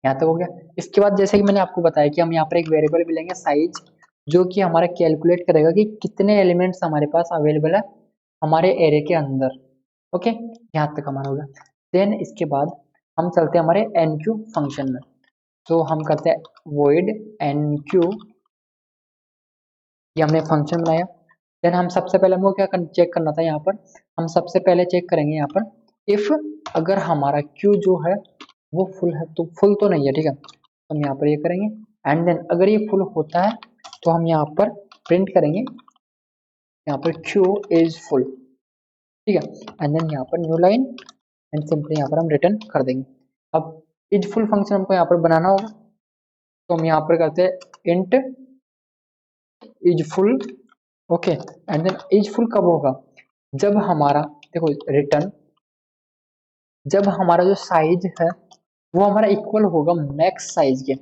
यहाँ तक हो गया। इसके बाद जैसे कि मैंने आपको बताया कि हम यहाँ पर एक वेरिएबल भी लेंगे साइज, जो कि हमारा कैलकुलेट करेगा कि कितने एलिमेंट्स हमारे पास अवेलेबल है हमारे एरे के अंदर। ओके, यहाँ तक हमारा हो गया। देन इसके बाद हम चलते हैं हमारे NQ फंक्शन में। तो हम करते हैं void NQ, ये हमने फंक्शन बनाया। देन हम सबसे पहले हमको क्या चेक करना था, यहाँ पर हम सबसे पहले चेक करेंगे यहाँ पर इफ अगर हमारा Q जो है वो फुल है, तो फुल तो नहीं है। ठीक है, हम यहाँ पर ये करेंगे, एंड देन अगर ये फुल होता है तो हम यहाँ पर प्रिंट करेंगे यहाँ पर Q इज फुल। ठीक है, एंड देन यहाँ पर न्यू लाइन, एंड सिंपली यहाँ पर हम रिटर्न कर देंगे। अब इज फुल फंक्शन हमको यहाँ पर बनाना होगा, तो हम यहाँ पर करते हैं int is full. Okay, and then is full कब होगा, जब हमारा देखो रिटर्न, जब हमारा जो साइज है वो हमारा इक्वल होगा मैक्स साइज के,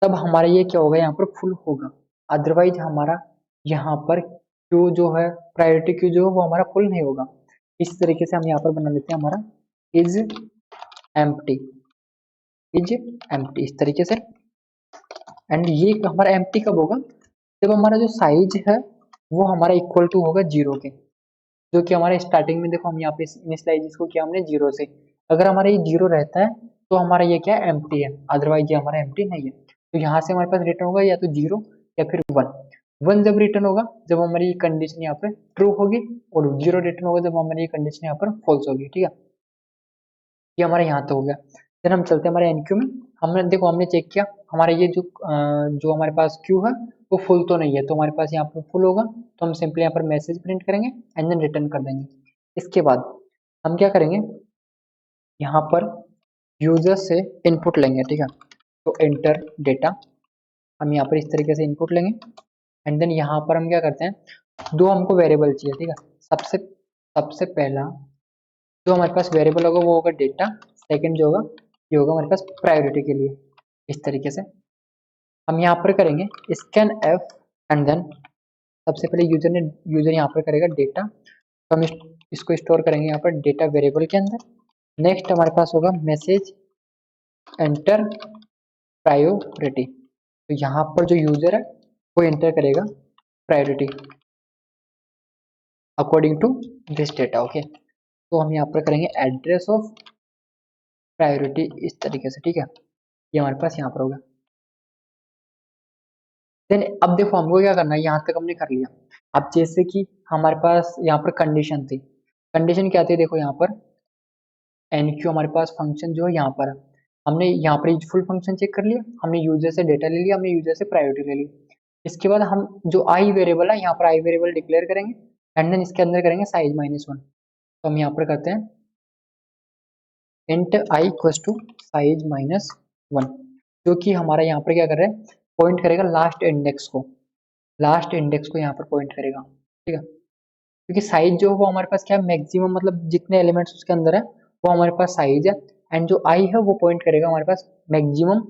तब हमारा ये क्या होगा, यहाँ पर फुल होगा। अदरवाइज हमारा यहाँ पर क्यू जो है, प्रायोरिटी क्यू जो है वो हमारा फुल नहीं होगा। इस तरीके से हम यहाँ पर बना लेते हैं हमारा इज एम्प्टी, इज एम्प्टी इस तरीके से। एंड ये हमारा एम्प्टी कब होगा, जब हमारा जो साइज है वो हमारा इक्वल टू होगा 0 के, जो कि हमारे स्टार्टिंग में देखो हम यहाँ पे इनिशियलाइज इसको किया हमने 0 से। अगर हमारा ये 0 रहता है तो हमारा ये क्या है, एम्प्टी है, अदरवाइज ये हमारा एम्प्टी नहीं है। तो यहाँ से हमारे पास रिटर्न होगा या तो 0 या फिर 1। 1 जब रिटर्न होगा जब हमारी कंडीशन यहाँ पे ट्रू होगी, और 0 रिटर्न होगा जब हमारी कंडीशन यहाँ पर फॉल्स होगी। ठीक है, ये हमारा यहाँ तक हो गया। फिर हम चलते हैं हमारे एनक्यू में। हमने देखो हमने चेक किया हमारा ये जो हमारे पास क्यू है वो फुल तो नहीं है, तो हमारे पास यहाँ पर फुल होगा, तो हम सिंपली यहाँ पर मैसेज प्रिंट करेंगे एंड देन रिटर्न कर देंगे। इसके बाद हम क्या करेंगे, यहाँ पर यूजर से इनपुट लेंगे। ठीक है, तो एंटर डेटा, हम यहाँ पर इस तरीके से इनपुट लेंगे एंड देन यहाँ पर हम क्या करते हैं, दो हमको वेरिएबल चाहिए। ठीक है, सबसे सबसे पहला जो हमारे पास वेरिएबल होगा वो होगा डेटा, सेकंड जो होगा ये होगा हमारे पास प्रायोरिटी के लिए। इस तरीके से हम यहाँ पर करेंगे स्कैन एफ एंड देन सबसे पहले यूजर यहाँ पर करेगा डेटा, तो हम इसको स्टोर करेंगे यहाँ पर डेटा वेरिएबल के अंदर। नेक्स्ट हमारे पास होगा मैसेज एंटर प्रायोरिटी, तो यहाँ पर जो यूजर है वो एंटर करेगा priority according to this data. Okay, तो हम यहाँ पर करेंगे एड्रेस ऑफ प्रायोरिटी इस तरीके से। ठीक है, ये हमारे पास यहाँ पर होगा। देन अब देखो हमको क्या करना है, यहाँ तक हमने कर लिया। अब जैसे कि हमारे पास यहाँ पर कंडीशन थी, कंडीशन क्या थी, देखो यहाँ पर एनक्यू हमारे पास फंक्शन जो है यहाँ पर है। हमने यहाँ पर फुल फंक्शन चेक कर लिया, हमने यूजर से डेटा ले लिया, हमने यूजर से प्रायोरिटी ले ली। इसके बाद हम जो आई वेरिएबल है यहाँ पर आई वेरिएबल डिक्लेयर करेंगे एंड देन इसके अंदर करेंगे साइज -1। तो हम यहाँ पर करते हैं int i equals to size -1, जो कि हमारा यहाँ पर क्या कर रहा है, पॉइंट करेगा लास्ट इंडेक्स को, लास्ट इंडेक्स को यहाँ पर पॉइंट करेगा। ठीक है, क्योंकि साइज जो है वो हमारे पास क्या है, मैक्सिमम मतलब जितने एलिमेंट्स उसके अंदर है वो हमारे पास साइज है, एंड जो आई है वो पॉइंट करेगा हमारे पास मैक्सिमम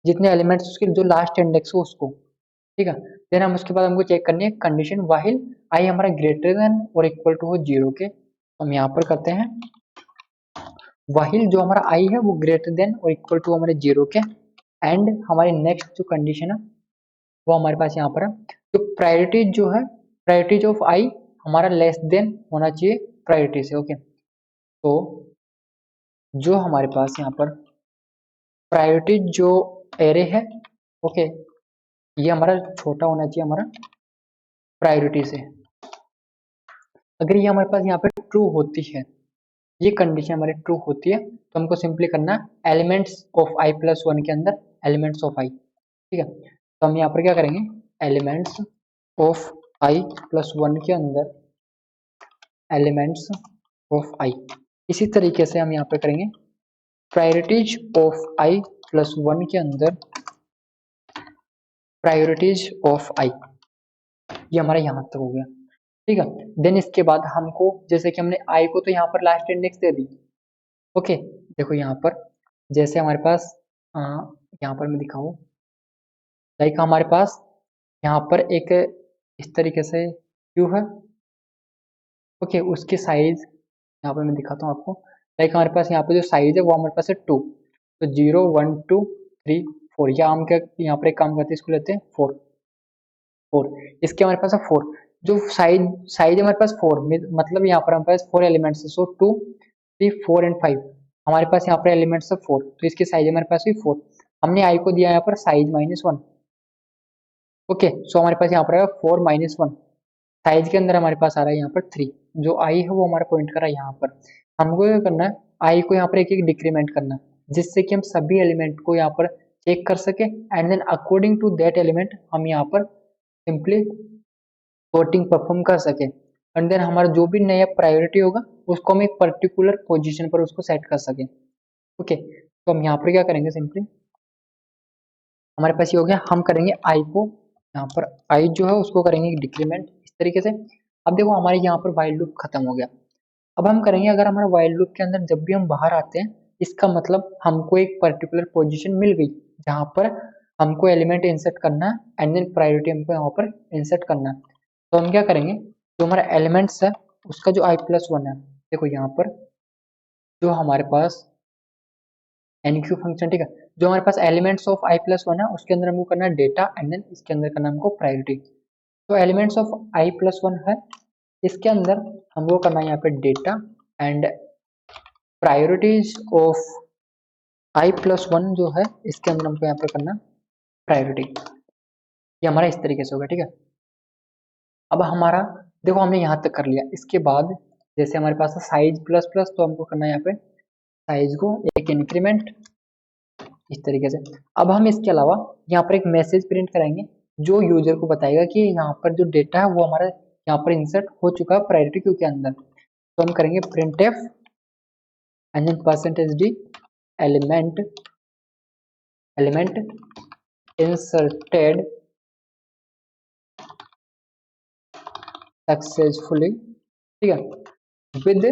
जितने एलिमेंट्स उसके जो लास्ट इंडेक्स हो उसको। ठीक है, देन हम उसके बाद हमको चेक करनी है कंडीशन वाहिल आई हमारा ग्रेटर देन और इक्वल टू हो 0 के। हम यहाँ पर करते हैं वाहिल जो हमारा आई है वो ग्रेटर देन और इक्वल टू हमारे 0 के, एंड हमारी नेक्स्ट जो कंडीशन है वो हमारे पास यहाँ पर है, तो प्रायोरिटी जो है, प्रायोरिटी ऑफ आई हमारा लेस देन होना चाहिए प्रायोरिटी से। ओके, तो जो हमारे पास यहाँ पर प्रायोरिटी जो एरे है, ओके, ये हमारा छोटा होना चाहिए हमारा प्रायोरिटी से। अगर ये हमारे पास यहाँ पे ट्रू होती है, ये कंडीशन हमारी ट्रू होती है, तो हमको सिंपली करना है एलिमेंट्स ऑफ आई प्लस 1 के अंदर एलिमेंट्स ऑफ आई। ठीक है, तो हम यहाँ पर क्या करेंगे, एलिमेंट्स ऑफ आई प्लस 1 के अंदर एलिमेंट्स ऑफ आई। इसी तरीके से हम यहाँ पे करेंगे प्रायोरिटीज ऑफ आई प्लस 1 के अंदर प्रायोरिटीज ऑफ आई। ये हमारा यहाँ तक हो गया। ठीक है, देन इसके बाद हमको जैसे कि हमने आई को तो यहाँ पर लास्ट इंडेक्स दे दी। ओके, देखो यहाँ पर जैसे हमारे पास यहाँ पर मैं दिखाऊँ, लाइक हमारे पास यहाँ पर एक इस तरीके से क्यू है। ओके, उसकी साइज यहाँ पर मैं दिखाता हूँ आपको, लाइक हमारे पास यहाँ पे जो साइज है वो हमारे पास है 2, तो 0 1 2 3 4, या हम क्या यहाँ पर एक काम करते हैं, इसको लेते हैं 4, इसके हमारे पास है 4, जो साइज हमारे पास 4 मतलब यहाँ पर हमारे पास 4 एलिमेंट्स है, सो 2 3 4 एंड 5 हमारे पास यहाँ पर एलिमेंट्स है 4, तो इसकी साइज हमारे पास भी 4। हमने आई को दिया यहाँ पर साइज -1। ओके, सो हमारे पास यहाँ पर है 4 -1, साइज के अंदर हमारे पास आ रहा है यहाँ पर 3, जो आई है वो हमारा पॉइंट कर रहा है यहाँ पर। हमको क्या करना है, आई को यहाँ पर एक एक डिक्रीमेंट करना है, जिससे कि हम सभी एलिमेंट को यहाँ पर चेक कर सके, and then according to that element हम यहाँ पर सिंपली सॉर्टिंग परफॉर्म कर सके। एंड देन हमारा जो भी नया प्रायोरिटी होगा उसको हम एक पर्टिकुलर पोजीशन पर उसको सेट कर सकें। ओके, तो हम यहाँ पर क्या करेंगे, सिंपली हमारे पास ये हो गया, हम करेंगे आई को यहाँ पर आई जो है उसको करेंगे डिक्रीमेंट इस तरीके से। अब देखो हमारे यहाँ पर वाइल लूप खत्म हो गया। अब हम करेंगे, अगर हमारा वाइल लूप के अंदर जब भी हम बाहर आते हैं, इसका मतलब हमको एक पर्टिकुलर पोजीशन मिल गई जहां पर हमको एलिमेंट इंसर्ट करना है एंड देन प्रायोरिटी हमको यहाँ पर इंसर्ट करना है। तो हम क्या करेंगे, जो हमारा एलिमेंट्स है उसका जो i+1 है, देखो यहाँ पर जो हमारे पास एनक्यू फंक्शन, ठीक है, जो हमारे पास एलिमेंट्स ऑफ i+1 है उसके अंदर हमको करना है डेटा एंड देन इसके अंदर करना है हमको प्रायोरिटी। तो एलिमेंट्स ऑफ i+1 है, इसके अंदर हमको करना है यहाँ पे data and priorities of i+1 जो है इसके अंदर हमको यहाँ पे करना प्रायोरिटी। ये हमारा इस तरीके से होगा, ठीक है। अब हमारा देखो हमने यहाँ तक कर लिया, इसके बाद जैसे हमारे पास है साइज प्लस प्लस, तो हमको करना है यहाँ पे साइज को एक इंक्रीमेंट इस तरीके से। अब हम इसके अलावा यहाँ पर एक मैसेज प्रिंट कराएंगे जो यूजर को बताएगा कि यहाँ पर जो डेटा है वो हमारा यहाँ पर इंसर्ट हो चुका है प्रायोरिटी क्यू के अंदर। तो हम करेंगे printf and then %d element inserted successfully, ठीक है, विद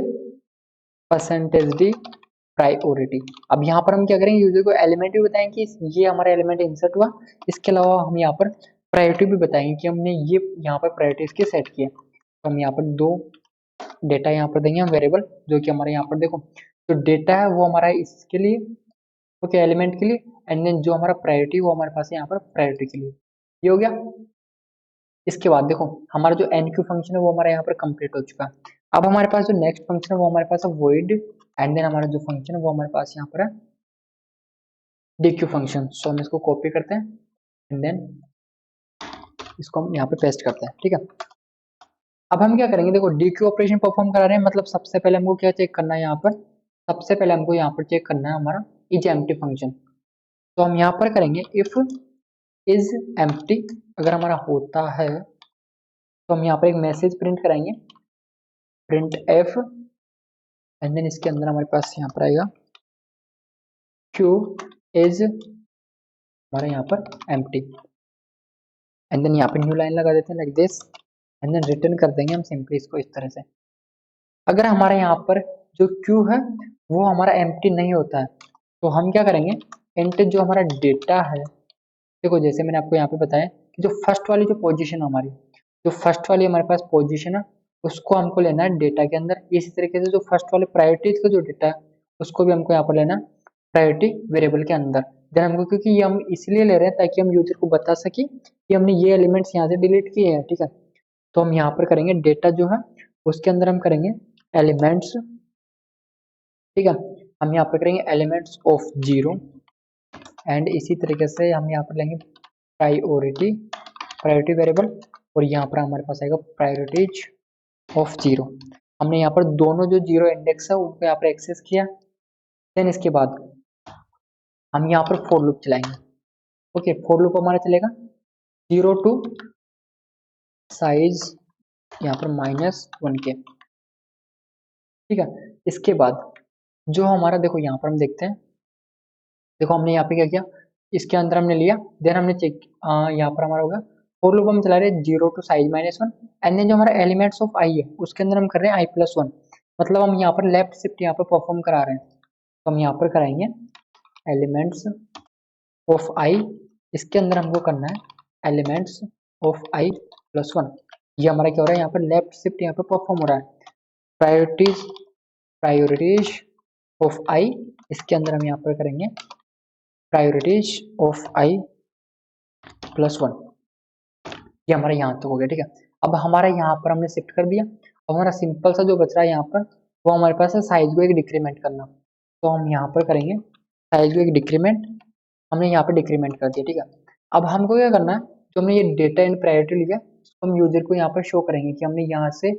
%d प्रायोरिटी। अब यहाँ पर हम क्या करेंगे, यूजर को एलिमेंट भी बताएंगे कि ये हमारा एलिमेंट इंसर्ट हुआ, इसके अलावा हम यहाँ पर प्रायोरिटी भी बताएंगे कि हमने ये यहाँ पर प्रायोरिटी इसकी सेट की है। तो हम यहाँ पर दो डेटा यहाँ पर देंगे हम वेरिएबल, जो कि हमारे यहाँ पर देखो जो डेटा है वो हमारा इसके लिए, ओके, एलिमेंट के लिए, एंड देन जो हमारा प्रायोरिटी वो हमारे पास है यहाँ पर प्रायोरिटी के लिए। ये हो गया। इसके बाद देखो हमारा जो एनक्यू फंक्शन है वो हमारा यहाँ पर कंप्लीट हो चुका है। अब हमारे पास जो नेक्स्ट फंक्शन है वो हमारे पास है void एंड देन हमारा जो फंक्शन है वो हमारे पास यहाँ पर है dq फंक्शन। सो हम इसको कॉपी करते हैं एंड देन इसको हम यहाँ पे पेस्ट करते हैं, ठीक है। अब हम क्या करेंगे, देखो dq ऑपरेशन परफॉर्म करा रहे हैं, मतलब सबसे पहले हमको क्या चेक करना है, यहाँ पर सबसे पहले हमको यहाँ पर चेक करना है हमारा इज एम्प्टी फंक्शन। तो हम यहाँ पर करेंगे इफ इज एम्प्टी, अगर हमारा होता है तो हम यहाँ पर एक मैसेज प्रिंट कराएंगे प्रिंट एफ एंड देन इसके अंदर हमारे पास यहाँ पर आएगा क्यू इज हमारे यहाँ पर एम्प्टी एंड देन यहाँ पे न्यू लाइन लगा देते हैं like this and then return कर देंगे हम सिंपली इसको इस तरह से। अगर हमारे यहाँ पर जो क्यू है वो हमारा एम्प्टी नहीं होता है तो हम क्या करेंगे, इंट जो हमारा डेटा है, देखो जैसे मैंने आपको यहाँ पे बताया कि जो फर्स्ट वाली जो पोजीशन हमारी, जो फर्स्ट वाली हमारे पास पोजीशन है उसको हमको लेना है डेटा के अंदर। इसी तरीके से जो फर्स्ट वाले प्रायोरिटीज का जो डेटा है उसको भी हमको यहाँ पर लेना प्रायोरिटी वेरिएबल के अंदर। देन हमको, क्योंकि ये हम इसलिए ले रहे हैं ताकि हम यूजर को बता सके कि हमने ये एलिमेंट्स यहाँ से डिलीट किए हैं, ठीक है। तो हम यहाँ पर करेंगे डेटा जो है उसके अंदर हम करेंगे एलिमेंट्स, ठीक है, हम यहाँ पर करेंगे एलिमेंट्स ऑफ 0 एंड इसी तरीके से हम यहाँ पर लेंगे प्रायोरिटी वेरिएबल और यहाँ पर हमारे पास आएगा प्रायोरिटीज ऑफ 0। हमने यहाँ पर दोनों जो 0 इंडेक्स है उनको यहाँ पर एक्सेस किया। देन इसके बाद हम यहाँ पर फॉर लूप चलाएंगे, ओके, फॉर लूप हमारा चलेगा 0 टू साइज यहाँ पर -1 के, ठीक है। इसके बाद जो हमारा, देखो यहाँ पर हम देखते हैं, देखो हमने यहाँ पे क्या किया, इसके अंदर हमने लिया, देन हमने चेक, यहाँ पर हमारा होगा फॉर लूप हम चला रहे हैं 0 टू साइज -1 एंड देन जो हमारा एलिमेंट्स ऑफ आई है उसके अंदर हम कर रहे हैं i+1, मतलब हम यहाँ पर लेफ्ट शिफ्ट यहाँ पर परफॉर्म करा रहे हैं। तो हम यहाँ पर कराएंगे एलिमेंट्स ऑफ आई, इसके अंदर हमको करना है एलिमेंट्स ऑफ i+1। ये हमारा क्या हो रहा है, यहाँ पर लेफ्ट शिफ्ट यहाँ पर परफॉर्म हो रहा है प्रायोरिटीज ऑफ आई, इसके अंदर हम यहाँ पर करेंगे प्रायोरिटीज ऑफ i+1। ये हमारा यहाँ तक हो गया, ठीक है। अब हमारा यहाँ पर हमने शिफ्ट कर दिया, अब हमारा सिंपल सा जो बच रहा है यहाँ पर वो हमारे पास है साइज को एक डिक्रीमेंट करना। तो हम यहाँ पर करेंगे साइज को एक डिक्रीमेंट, हमने यहाँ पर डिक्रीमेंट कर दिया, ठीक है। अब हमको क्या करना है, जो हमने ये डेटा इन प्रायोरिटी लिया तो हम यूजर को यहाँ पर शो करेंगे कि हमने यहाँ से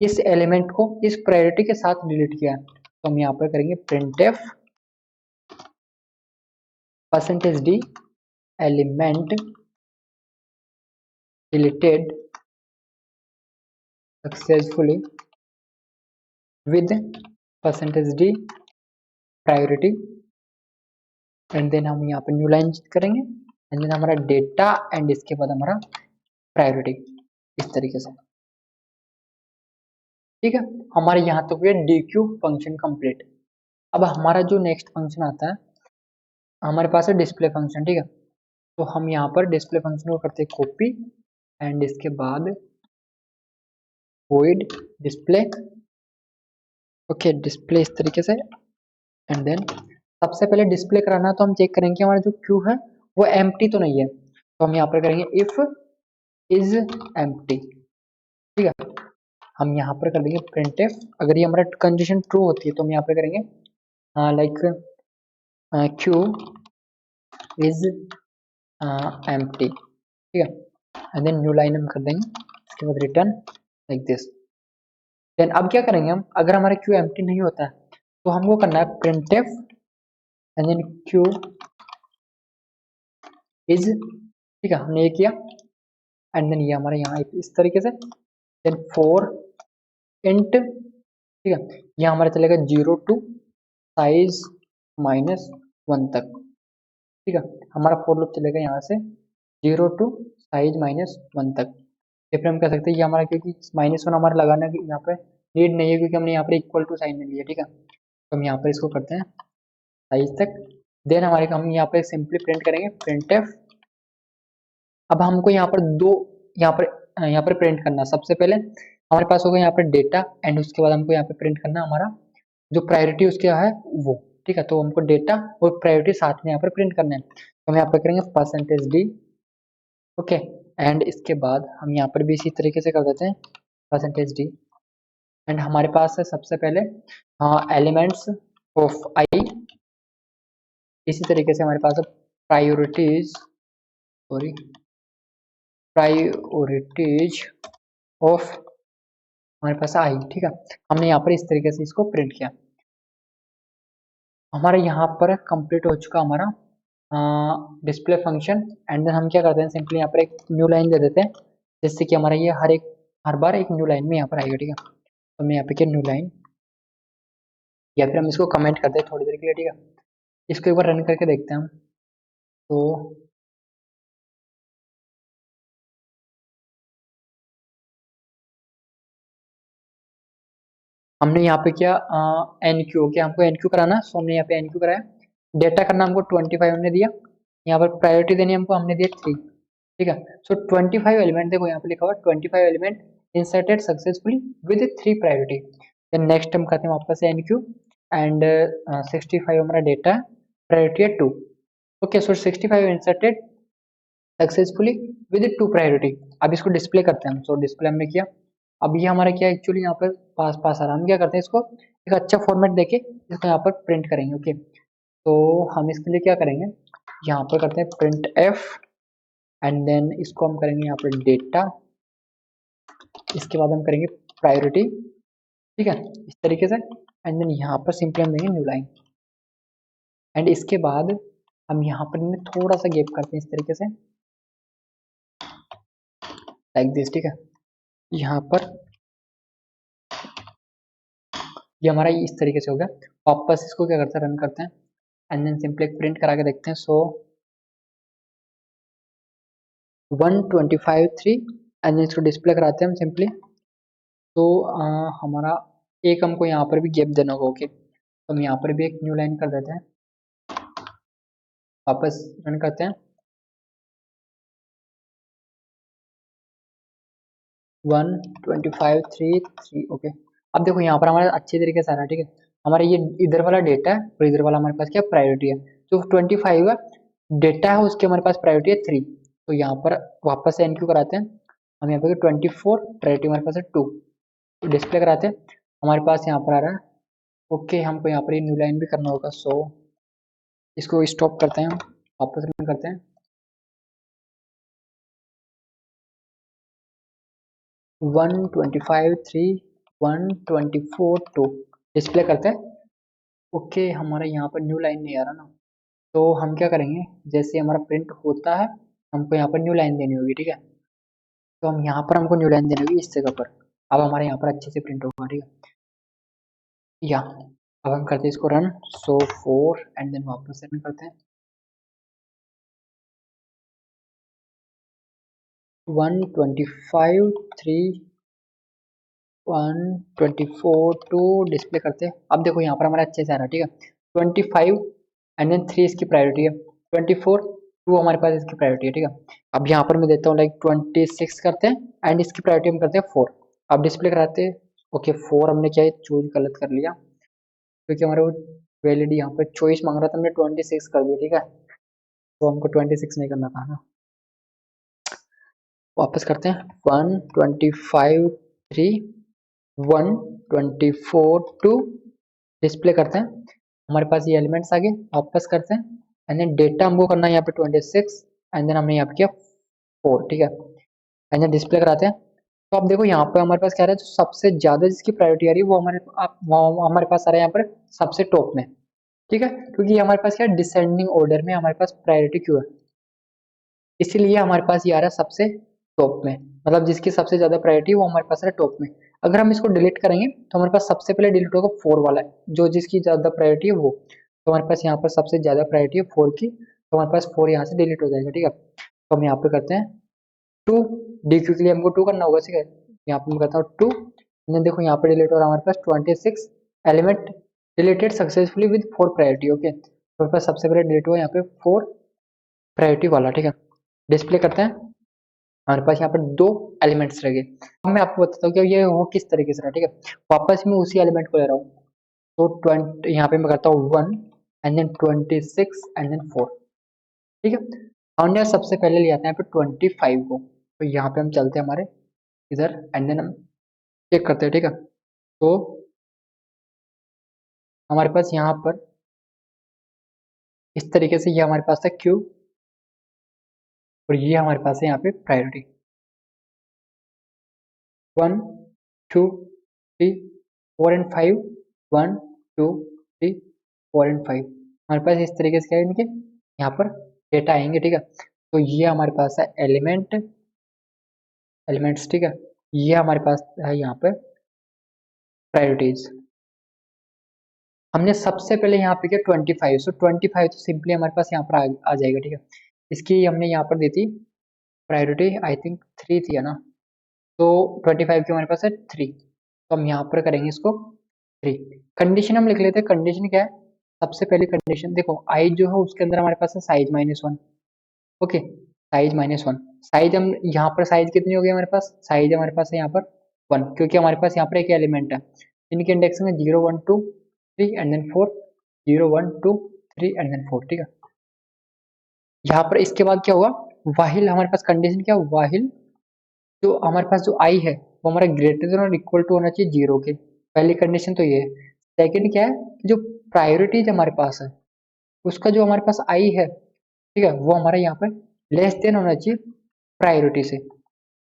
इस एलिमेंट को इस प्रायोरिटी के साथ डिलीट किया है। तो हम यहाँ पर करेंगे printf %d element deleted successfully with percentage D priority, and then हम यहाँ पर न्यू लाइन करेंगे, एंड देन हमारा डेटा, एंड इसके बाद हमारा प्रायोरिटी, इस तरीके से। ठीक है, हमारे यहाँ तक हुआ DQ फंक्शन कंप्लीट। अब हमारा जो नेक्स्ट फंक्शन आता है हमारे पास है डिस्प्ले फंक्शन। ठीक है, तो हम यहाँ पर डिस्प्ले फंक्शन को करते हैं कॉपी, एंड इसके बाद void डिस्प्ले। ओके, डिस्प्ले इस तरीके से, एंड देन सबसे पहले डिस्प्ले कराना है तो हम चेक करेंगे कि हमारा जो क्यू है वो एम्प्टी तो नहीं है, तो हम यहाँ पर करेंगे इफ इज एम्प्टी। ठीक है, हम यहाँ पर कर देंगे printf। अगर ये हमारा कंडीशन ट्रू होती है तो हम यहाँ पे करेंगे लाइक क्यू इज एम्प्टी। ठीक है, एंड देन न्यू लाइन हम कर देंगे, इसके बाद रिटर्न लाइक दिस। देन अब क्या करेंगे हम, अगर हमारा क्यू एम्प्टी नहीं होता है तो हमको करना है printf and then queue is. ठीक है, हमने ये किया, एंड देन ये हमारे यहाँ इस तरीके से, देन फॉर इंट। ठीक है, यहाँ हमारा चलेगा 0 to साइज -1 तक। ठीक है, हमारा फॉर लूप चलेगा यहाँ से 0 to साइज -1 तक। या फिर हम कह सकते हैं ये हमारा, क्योंकि -1 हमारा लगाना कि यहाँ पे नीड नहीं है, क्योंकि हमने यहाँ पर इक्वल टू साइन लिया। ठीक है, तो हम यहाँ पर इसको करते हैं साइज तक। देन हमारे हम यहाँ पर सिंपली प्रिंट करेंगे printf। अब हमको यहाँ पर दो यहाँ पर प्रिंट करना। सबसे पहले हमारे पास होगा यहाँ पर डेटा, एंड उसके बाद हमको यहाँ पे प्रिंट करना हमारा जो प्रायोरिटी उसके है वो। ठीक है, तो हमको डेटा और प्रायोरिटी साथ में यहाँ पर प्रिंट करना है, तो हम यहाँ पर करेंगे परसेंटेज डी। ओके, एंड इसके बाद हम यहाँ पर भी इसी तरीके से कर देते हैं परसेंटेज डी, एंड हमारे पास है सबसे पहले एलिमेंट्स ऑफ आई। इसी तरीके से हमारे पास है प्रायोरिटीज ऑफ हमारे पास आई। ठीक है, हमने यहाँ पर इस तरीके से इसको प्रिंट किया। हमारे यहाँ पर कंप्लीट हो चुका हमारा डिस्प्ले फंक्शन, एंड देन हम क्या करते हैं, सिंपली यहाँ पर एक न्यू लाइन दे देते हैं, जिससे कि हमारा ये हर बार एक न्यू लाइन में यहाँ पर आएगा। ठीक है, तो मैं यहाँ पे क्या न्यू लाइन, या फिर हम इसको कमेंट करते हैं थोड़ी देर के लिए। ठीक है, इसको एक बार रन करके देखते हैं हम। तो हमने यहाँ पे क्या NQ, क्या हमको NQ कराना, सो हमने यहाँ पे NQ कराया। डेटा करना हमको 25 हमने दिया, यहाँ पर प्रायोरिटी देनी हमको हमने दिया 3। ठीक है, सो 25 एलिमेंट, देखो यहाँ पे लिखा हुआ 25 element inserted successfully with 3 priority. Then next हम करते हैं वापस से NQ, एंड 65 हमारा डेटा, प्रायोरिटी है 2। Okay, so 65 inserted successfully with 2 priority. अब इसको डिस्प्ले करते हैं हम। सो डिस्प्ले हमने किया। अब ये हमारा क्या एक्चुअली यहाँ पर पास आ रहा है, हम क्या करते हैं इसको एक अच्छा फॉर्मेट देके इसको यहाँ पर प्रिंट करेंगे। ओके, तो हम इसके लिए क्या करेंगे, यहाँ पर करते हैं प्रिंट एफ, एंड देन इसको हम करेंगे यहाँ पर डेटा, इसके बाद हम करेंगे प्रायोरिटी। ठीक है, इस तरीके से, एंड देन यहाँ पर सिंपली हम देंगे न्यू लाइन, एंड इसके बाद हम यहाँ पर थोड़ा सा गैप करते हैं इस तरीके से लाइक दिस। ठीक है, यहाँ पर ये हमारा इस तरीके से हो गया। वापस इसको क्या करते हैं, रन करते हैं, एंड देन सिंपली प्रिंट करा के देखते हैं। सो 125 3, एंड देन इसको डिस्प्ले कराते हैं हम सिंपली। तो हमारा एक हमको यहाँ पर भी गैप देना होगा। ओके, तो हम यहाँ पर भी एक न्यू लाइन कर देते हैं, वापस रन करते हैं। 125 3 3। ओके, अब देखो यहाँ पर हमारा अच्छे तरीके से आ रहा है। ठीक है, हमारा ये इधर वाला डेटा है और इधर वाला हमारे पास क्या प्रायोरिटी है। जो 25 है डेटा है उसके हमारे पास प्रायोरिटी है 3। तो यहाँ पर वापस से NQ कराते हैं हम, यहाँ पर 24 प्रायोरिटी हमारे पास है 2। तो डिस्प्ले कराते हैं, हमारे पास यहाँ पर आ रहा है। ओके, हमको यहाँ पर ये न्यू लाइन भी करना होगा। सो इसको स्टॉप करते हैं, वापस रन करते हैं। 125 3 124 2 डिस्प्ले करते हैं। ओके, हमारा यहाँ पर न्यू लाइन नहीं आ रहा ना, तो हम क्या करेंगे, जैसे हमारा प्रिंट होता है हमको यहाँ पर न्यू लाइन देनी होगी। ठीक है, तो हम यहाँ पर हमको न्यू लाइन देनी होगी इस जगह पर। अब हमारे यहाँ पर अच्छे से प्रिंट होगा, ठीक है। या अब हम करते हैं इसको रन, सो 4 एंड देन वापस रन करते हैं। 125 3 124 2 डिस्प्ले करते हैं। अब देखो यहाँ पर हमारा अच्छे से आ रहा है, ठीक है। 25 एंड देन 3 इसकी प्रायोरिटी है, 24 2 हमारे पास इसकी प्रायोरिटी है, ठीक है। अब यहाँ पर मैं देता हूँ लाइक 26 करते हैं एंड इसकी प्रायोरिटी हम करते हैं 4। अब डिस्प्ले कराते हैं। ओके 4 हमने क्या चूज गलत कर लिया, क्योंकि हमारा वो वैलिड यहाँ पर चॉइस मांग रहा था, हमने 26 कर दिया, ठीक है। तो हमको 26 नहीं करना था ना। वापस करते हैं 125 3 124 2 डिस्प्ले करते हैं। हमारे पास ये एलिमेंट्स आ गए, वापस करते हैं एंड देन डेटा हमको करना है यहाँ पे 26 एंड देन हमने यहाँ पे किया 4, ठीक है। एंड देन डिस्प्ले कराते हैं। तो अब देखो यहाँ पे हमारे पास क्या आ रहा है, जो सबसे ज्यादा जिसकी प्रायोरिटी आ रही है वो हमारे पास आ रहा है यहाँ पर सबसे टॉप में, ठीक है। क्योंकि हमारे पास क्या डिसेंडिंग ऑर्डर में हमारे पास प्रायोरिटी क्यों है, इसीलिए हमारे पास ये आ रहा है सबसे टॉप में, मतलब जिसकी सबसे ज्यादा प्रायोरिटी वो हमारे पास है टॉप में। अगर हम इसको डिलीट करेंगे तो हमारे पास सबसे पहले डिलीट होगा 4 वाला है, जो जिसकी ज्यादा प्रायोरिटी है वो। तो हमारे पास यहाँ पर सबसे ज्यादा प्रायोरिटी है 4 की, तो हमारे पास 4 यहाँ से डिलीट हो जाएगा, ठीक है। तो हम यहाँ पे करते हैं 2, डी क्यू के लिए हमको 2 करना होगा, ठीक है। यहाँ पे मैं करता हूँ 2, देखो यहाँ पे डिलीट हो रहा है हमारे पास 26 element deleted successfully with 4 priority, okay. तो हमारे पास सबसे पहले डिलीट हुआ यहाँ पे 4 प्रायोरिटी वाला, ठीक है। डिस्प्ले करते हैं। हमारे पास यहाँ पर 2 एलिमेंट्स रह गए। अब मैं आपको बताता हूँ कि ये वो किस तरीके से रहा, ठीक है। वापस मैं उसी एलिमेंट को ले रहा हूँ, तो 20 यहाँ पे मैं करता हूँ 1 एंड देन 26 एंड देन 4, ठीक है। हमने सबसे पहले लिया था यहाँ पे 25 को, तो यहाँ पे हम चलते हैं हमारे इधर एंड देन हम चेक करते हैं, ठीक है। तो हमारे पास यहाँ पर इस तरीके से ये हमारे पास था क्यू, और ये हमारे पास है यहाँ पे प्रायोरिटी 1 2 3 4 एंड 5 1 2 3 4 एंड 5। हमारे पास इस तरीके से क्या है इनके यहाँ पर डेटा आएंगे, ठीक है। तो ये हमारे पास है एलिमेंट्स, ठीक है। ये हमारे पास है यहाँ पे प्रायोरिटीज। हमने सबसे पहले यहाँ पे किया 25, सो 25 तो सिंपली हमारे पास यहाँ पर आ जाएगा, ठीक है। इसकी हमने यहाँ पर दी थी प्रायोरिटी आई थिंक 3 थी, है ना। तो 25 की हमारे पास है 3, तो हम यहाँ पर करेंगे इसको 3। कंडीशन हम लिख लेते हैं, कंडीशन क्या है, सबसे पहली कंडीशन देखो आई जो है उसके अंदर हमारे पास है साइज -1, ओके। साइज -1, साइज हम यहाँ पर साइज कितनी हो गई हमारे पास, साइज हमारे पास है यहाँ पर 1, क्योंकि हमारे पास यहाँ पर एक एलिमेंट है, इनके इंडेक्स में 0 1 2 3 एंड देन 4, 0 1 2 3 एंड देन 4, ठीक है। यहाँ पर इसके बाद क्या होगा, वाहिल हमारे पास कंडीशन क्या, वाहिल जो हमारे पास जो आई है वो हमारा ग्रेटर देन और इक्वल टू होना चाहिए 0 के, पहली कंडीशन तो ये है। सेकंड क्या है, जो प्रायोरिटीज हमारे पास है उसका जो हमारे पास आई है, ठीक है, वो हमारा यहाँ पर लेस देन होना चाहिए प्रायोरिटी से,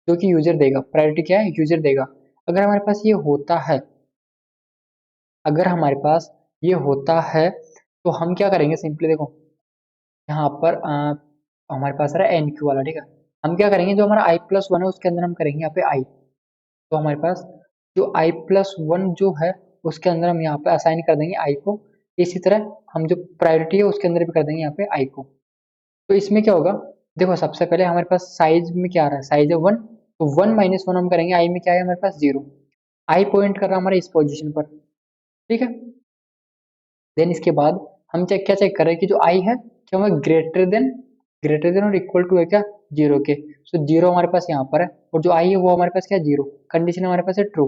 जो कि यूजर देगा। प्रायोरिटी क्या है, यूजर देगा। अगर हमारे पास ये होता है, अगर हमारे पास ये होता है तो हम क्या करेंगे, सिंपली देखो यहाँ पर हमारे पास आ रहा है एन क्यू वाला, ठीक है। हम क्या करेंगे, जो हमारा i+1 है उसके अंदर हम करेंगे यहाँ पे आई, तो हमारे पास जो i+1 जो है उसके अंदर हम यहाँ पे असाइन कर देंगे आई को। इसी तरह हम जो प्रायोरिटी है उसके अंदर भी कर देंगे यहाँ पे आई को। तो इसमें क्या होगा, देखो सबसे पहले हमारे पास साइज में क्या आ रहा है, साइज है 1, तो 1 - 1 हम करेंगे, आई में क्या है हमारे पास 0, आई पॉइंट कर रहा है हमारे इस पोजिशन पर, ठीक है। देन इसके बाद हम चेक क्या चेक कर रहे हैं कि जो आई है क्या हमें ग्रेटर देन और इक्वल टू है क्या 0 के, सो 0 हमारे पास यहाँ पर है, और जो आई है वो हमारे पास क्या है 0, कंडीशन हमारे पास है ट्रू।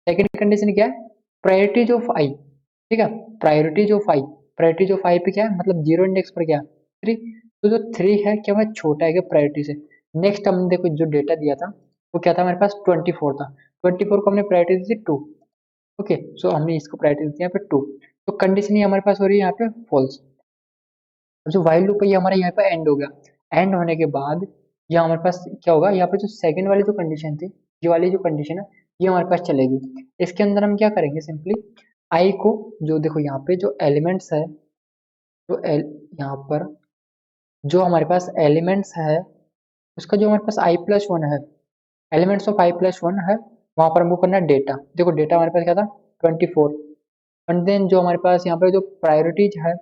सेकंड कंडीशन क्या है, प्रायोरिटी ऑफ आई, ठीक है। प्रायोरिटी ऑफ आई पे क्या है, मतलब 0 इंडेक्स पर क्या 3, तो जो 3 है क्या हमें छोटा है क्या प्रायोरिटी से। नेक्स्ट हमने देखो जो डेटा दिया था वो क्या था हमारे पास 24 था, 24 को हमने प्रायोरिटी दी थी 2, ओके। सो हमने इसको प्रायोरिटी दी यहाँ पे 2, तो कंडीशन ये हमारे पास हो रही है यहाँ पे फॉल्स। अब जो वाइल लूप है ये हमारे यहाँ पे एंड हो गया। एंड होने के बाद ये हमारे पास क्या होगा, यहाँ पे जो सेकंड वाली जो कंडीशन थी, ये वाली जो कंडीशन है ये हमारे पास चलेगी। इसके अंदर हम क्या करेंगे, सिंपली आई को, जो देखो यहाँ पे जो एलिमेंट्स है, जो यहाँ पर जो हमारे पास एलिमेंट्स है उसका जो हमारे पास i+1 है, एलिमेंट्स ऑफ i+1 है, वहां पर हमको करना है डेटा। देखो डेटा हमारे पास क्या था 24, एंड देन जो हमारे पास यहाँ पे जो प्रायोरिटीज है,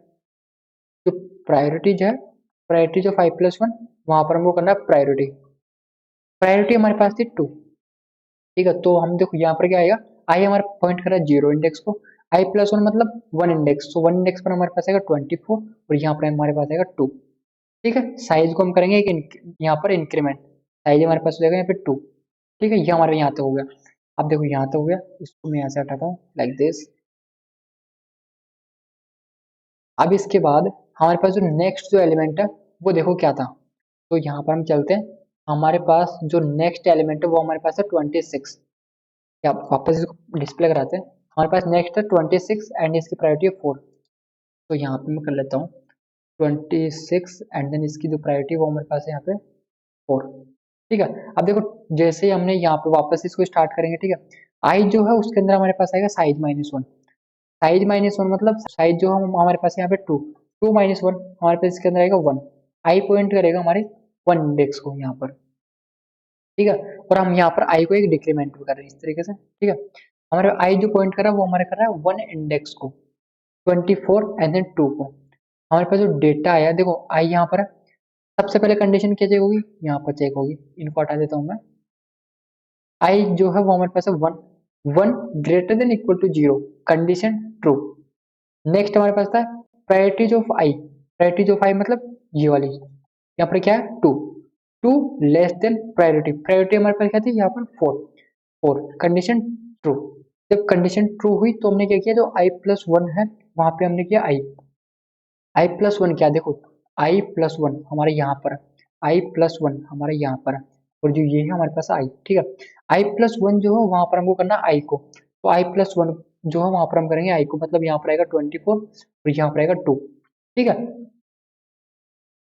जो प्रायोरिटीज ऑफ i+1, वहां पर हमको करना है प्रायोरिटी। प्रायोरिटी हमारे पास थी 2, ठीक है। तो हम देखो यहाँ पर क्या आएगा, आई हमारा पॉइंट कर रहा है 0 इंडेक्स को, i+1 मतलब 1 इंडेक्स, तो 1 इंडेक्स पर हमारे पास आएगा 24 और यहाँ पर हमारे पास आएगा 2, ठीक है। साइज को हम करेंगे यहाँ पर इंक्रीमेंट, साइज हमारे पास हो जाएगा यहाँ पे 2, ठीक है। ये हमारे यहाँ तक हो गया। अब देखो यहाँ तक हो गया, इसको मैं यहाँ से हटाता हूँ लाइक दिस। अब इसके बाद हमारे पास जो नेक्स्ट जो एलिमेंट है वो देखो क्या था, तो यहाँ पर हम चलते हैं। हमारे पास जो नेक्स्ट एलिमेंट है वो हमारे पास है 26, या वापस इसको डिस्प्ले कराते हैं। हमारे पास नेक्स्ट है 26 एंड इसकी प्रायोरिटी है 4, तो यहाँ पे मैं कर लेता हूँ 26 एंड देन इसकी जो प्रायोरिटी वो हमारे पास है यहाँ पे 4, ठीक है। अब देखो जैसे ही हमने यहाँ पे वापस इसको स्टार्ट करेंगे, ठीक है, आई जो है उसके अंदर हमारे पास आएगा साइज -1, साइज -1 मतलब साइज जो हम हमारे पास यहाँ पे 2, 2 - 1 हमारे पास इसके अंदर आएगा 1, आई पॉइंट करेगा हमारे 1 इंडेक्स को यहाँ पर, ठीक है। और हम यहाँ पर आई को एक डिक्रीमेंट कर रहे हैं इस तरीके से, ठीक है। हमारे आई जो पॉइंट कर रहा है वो हमारे कर रहा है 1 इंडेक्स को, 24 एंड देन 2 को। हमारे पास जो डेटा आया देखो आई यहाँ पर है, सबसे पहले कंडीशन क्या चेक होगी, यहाँ पर चेक होगी, इनको हटा देता हूँ मैं। आई जो है वो हमारे पास है 1, 1 greater than equal to 0, condition true. Next हमारे पास था priorities of I, priorities of I मतलब ये वाली, यहाँ पर क्या है 2, 2 लेस देन प्रायोरिटी, प्रायोरिटी हमारे पास क्या थी यहाँ पर 4, 4 कंडीशन ट्रू। जब कंडीशन ट्रू हुई तो हमने क्या किया, जो i+1 है वहां पे हमने किया i+1 क्या, देखो i+1 हमारे यहाँ पर, i+1 हमारे यहाँ पर, और जो ये है हमारे पास i, ठीक है। i+1 जो है वहां पर हमको करना i को, तो i+1 जो है वहां पर हम करेंगे i को, मतलब यहाँ पर आएगा 24 और यहाँ पर आएगा 2, ठीक है।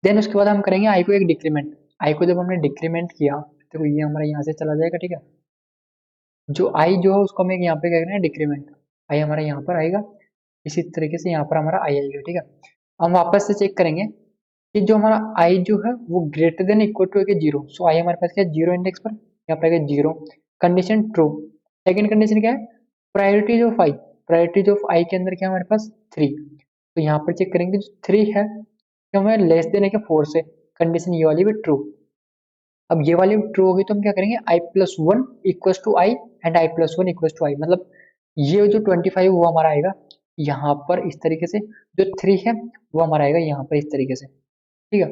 देन उसके बाद हम करेंगे i को एक डिक्रीमेंट, i को जब हमने डिक्रीमेंट किया तो ये हमारा यहाँ से चला जाएगा, ठीक है। जो i जो है उसको हमें यहाँ पे क्या करना है डिक्रीमेंट, i हमारा यहाँ पर आएगा, इसी तरीके से यहाँ पर हमारा i आएगा, ठीक है। हम वापस से चेक करेंगे कि जो हमारा i जो है वो ग्रेटर देन इक्वल टू है 0, सो i हमारे पास क्या है 0 इंडेक्स पर, यहाँ पर आएगा 0, कंडीशन ट्रू। सेकंड कंडीशन क्या है, priorities of i, priorities of i के अंदर क्या हमारे पास 3, तो यहाँ पर चेक करेंगे जो 3 है क्या हमें लेस देन है क्या 4 से, कंडीशन ये वाली भी ट्रू। अब ये वाली ट्रू होगी तो हम क्या करेंगे i+1 equals to I and i+1 equals to I, मतलब ये जो 25 वो हमारा आएगा यहाँ पर इस तरीके से, जो 3 है वो हमारा आएगा यहाँ पर इस तरीके से, ठीक है।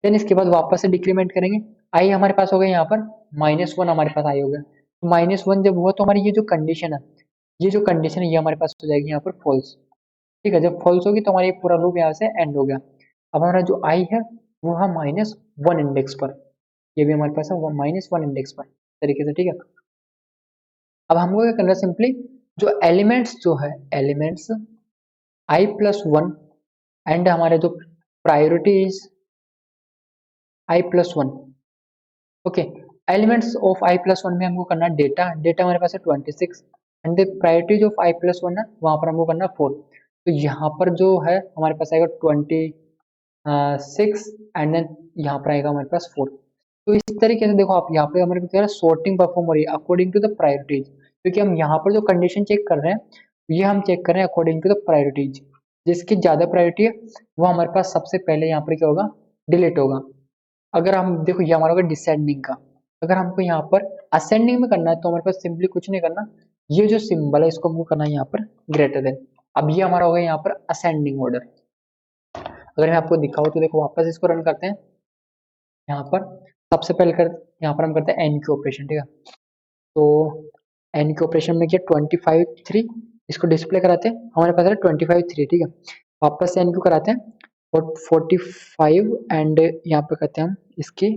देन इसके बाद वापस से डिक्रीमेंट करेंगे, आई हमारे पास हो गया यहाँ पर -1 हमारे पास आई हो गया, तो -1 जब हुआ तो हमारी ये जो कंडीशन है, ये जो कंडीशन है ये हमारे पास हो जाएगी यहाँ पर फॉल्स, ठीक है। जब फॉल्स होगी तो हमारा ये पूरा लूप यहाँ से एंड हो गया। अब हमारा जो आई है वो है -1 इंडेक्स पर, ये भी हमारे पास है -1 इंडेक्स पर तरीके से, ठीक है। अब हमको क्या करना है, सिंपली जो एलिमेंट्स जो है एलिमेंट्स i+1 एंड हमारे जो priority is i+1, okay. Elements of i+1 में हमको करना डेटा, डेटा हमारे पास है 26 and the priorities of i+1 है वहां पर हमको करना 4, तो यहाँ पर जो है हमारे पास आएगा 26 एंड देन यहाँ पर आएगा हमारे पास 4। तो इस तरीके से देखो आप यहाँ पे हमारे क्या सॉर्टिंग परफॉर्म हो रही है अकॉर्डिंग टू द प्रायोरिटीज, क्योंकि हम यहाँ पर जो कंडीशन चेक कर रहे हैं ये हम चेक कर रहे हैं अकॉर्डिंग टू द प्रायोरिटीज, जिसकी ज्यादा प्रायोरिटी है वो हमारे पास सबसे पहले यहाँ पर क्या होगा डिलीट होगा। अगर हम देखो ये हमारा होगा डिसेंडिंग का, अगर हमको यहाँ पर असेंडिंग में करना है तो हमारे पास सिंपली कुछ नहीं करना, ये जो सिंबल है इसको हमको करना है यहाँ पर ग्रेटर देन। अब ये हमारा होगा यहाँ पर असेंडिंग ऑर्डर। अगर मैं आपको दिखाऊँ तो देखो वापस इसको रन करते हैं, यहाँ पर सबसे पहले यहाँ पर हम करते हैं एन की ऑपरेशन, ठीक है। तो एन के ऑपरेशन में क्या 25 3, इसको डिस्प्ले कराते हैं, हमारे पास है 25 3, ठीक है। वापस से एन क्यू कराते हैं और 45 एंड यहाँ पे करते हैं हम इसकी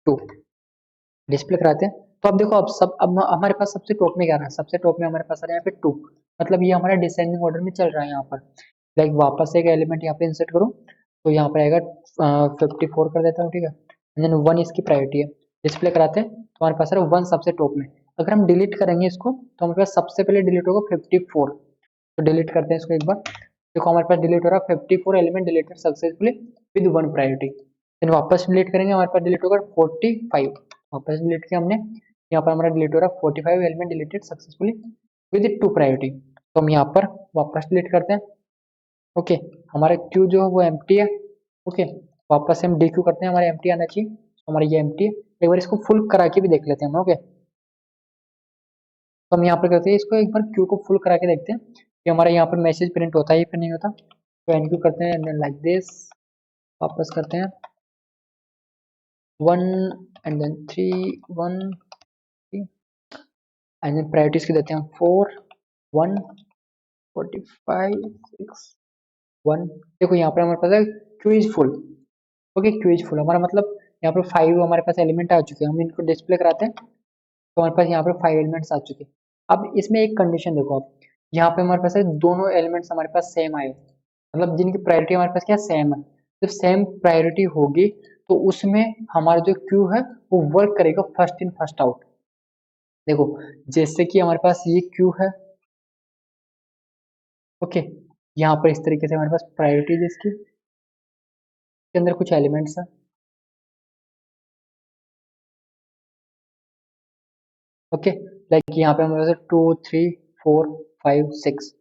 2 डिस्प्ले कराते हैं। तो अब देखो अब हमारे पास सबसे टॉप में क्या रहा है, सबसे टॉप में हमारे पास आ रहा है यहाँ पे 2, मतलब ये हमारा डिसेंडिंग ऑर्डर में चल रहा है यहाँ पर। लाइक वापस से एक एलिमेंट यहाँ पे इंसर्ट करो तो यहाँ पर आएगा 54 कर देता हूँ, ठीक है। एंड देन 1 इसकी प्रायोरिटी है, डिस्प्ले कराते हैं तो हमारे पास आ रहा है 1 सबसे टॉप में। अगर हम डिलीट करेंगे इसको तो हमारे पास सबसे पहले डिलीट होगा 54, तो डिलीट करते हैं इसको एक बार, देखो हमारे पास डिलीट हो रहा है 54 element deleted successfully with 1 priority. Then वापस डिलीट करेंगे हमारे पास डिलीट होगा 45, वापस डिलीट किया हमने, यहाँ पर हमारा डिलीट हो रहा है 45 element deleted successfully with 2 priority. तो हम यहाँ पर वापस डिलीट करते हैं। ओके, हमारा क्यू जो है वो एम्प्टी है। ओके, वापस हम डी क्यू करते हैं, हमारा एम्प्टी आना चाहिए, तो हमारा ये एम्प्टी है। एक बार इसको फुल करा के भी देख लेते हैं हम। ओके, तो हम यहाँ पर करते हैं इसको एक बार क्यू को फुल करा के देखते हैं कि हमारा यहाँ पर मैसेज प्रिंट होता है या फिर नहीं होता। तो एन क्यू करते हैं लाइक दिस, वापस करते हैं 1 and then 3 1 and then priorities की देते हैं 4 1 45 6 1। देखो यहाँ पर हमारे पास है Q is full. Okay, Q is full हमारा मतलब यहाँ पर 5 हमारे पास एलिमेंट आ चुके हैं, हम इनको डिस्प्ले कराते हैं तो हमारे पास यहाँ पर 5 एलिमेंट्स आ चुके हैं। अब इसमें एक कंडीशन देखो आप, यहाँ पे हमारे पास है दोनों एलिमेंट्स हमारे पास सेम आए, मतलब जिनकी प्रायोरिटी हमारे पास क्या सेम है। जब सेम प्रायोरिटी होगी तो उसमें हमारा जो क्यू है वो वर्क करेगा फर्स्ट इन फर्स्ट आउट। देखो जैसे कि हमारे पास ये क्यू है, ओके, यहाँ पर इस तरीके से हमारे पास प्रायोरिटी जिसकी के अंदर कुछ एलिमेंट्स है। ओके, लाइक यहाँ पे हमारे पास 2 3 4 5 6,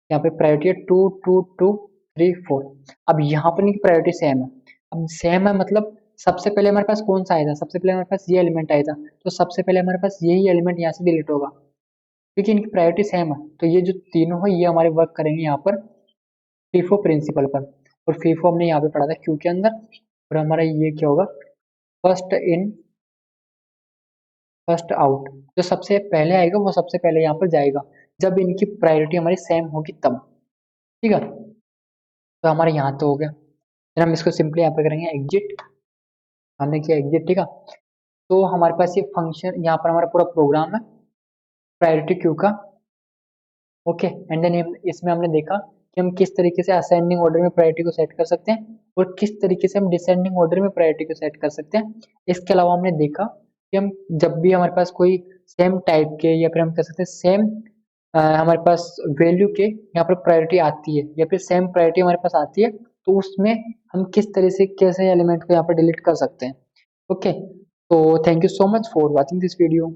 यहाँ पे प्रायोरिटी है 2 2 2 3 4। अब यहाँ पर इनकी प्रायोरिटी सेम है। अब सेम है मतलब सबसे पहले हमारे पास कौन सा आया था, सबसे पहले हमारे पास ये एलिमेंट आया था, तो सबसे पहले हमारे पास यही एलिमेंट यहाँ से डिलीट होगा क्योंकि इनकी प्रायोरिटी सेम है। तो ये जो तीनों है ये हमारे वर्क करेंगे यहाँ पर फीफो प्रिंसिपल पर, और फीफो हमने यहाँ पे पढ़ा था क्यू के अंदर। और हमारा ये क्या होगा, फर्स्ट इन फर्स्ट आउट, जो सबसे पहले आएगा वो सबसे पहले यहाँ पर जाएगा जब इनकी प्रायोरिटी हमारी सेम होगी तब। ठीक है, तो हमारे यहाँ तो हो गया, फिर हम इसको सिंपली यहाँ पे करेंगे एग्जिट। हमने किया एग्जिट, ठीक है। तो हमारे पास ये फंक्शन यहाँ पर हमारा पूरा प्रोग्राम है प्रायोरिटी क्यू का। ओके, एंड देन इसमें हमने देखा कि हम किस तरीके से असेंडिंग ऑर्डर में प्रायोरिटी को सेट कर सकते हैं और किस तरीके से हम डिसेंडिंग ऑर्डर में प्रायोरिटी को सेट कर सकते हैं। इसके अलावा हमने देखा कि हम जब भी हमारे पास कोई सेम टाइप के या फिर हम कह सकते हैं सेम हमारे पास वैल्यू के यहाँ पर प्रायोरिटी आती है या फिर सेम प्रायोरिटी हमारे पास आती है तो उसमें हम किस तरह से कैसे एलिमेंट को यहाँ पर डिलीट कर सकते हैं। ओके, तो thank you so much for watching this video.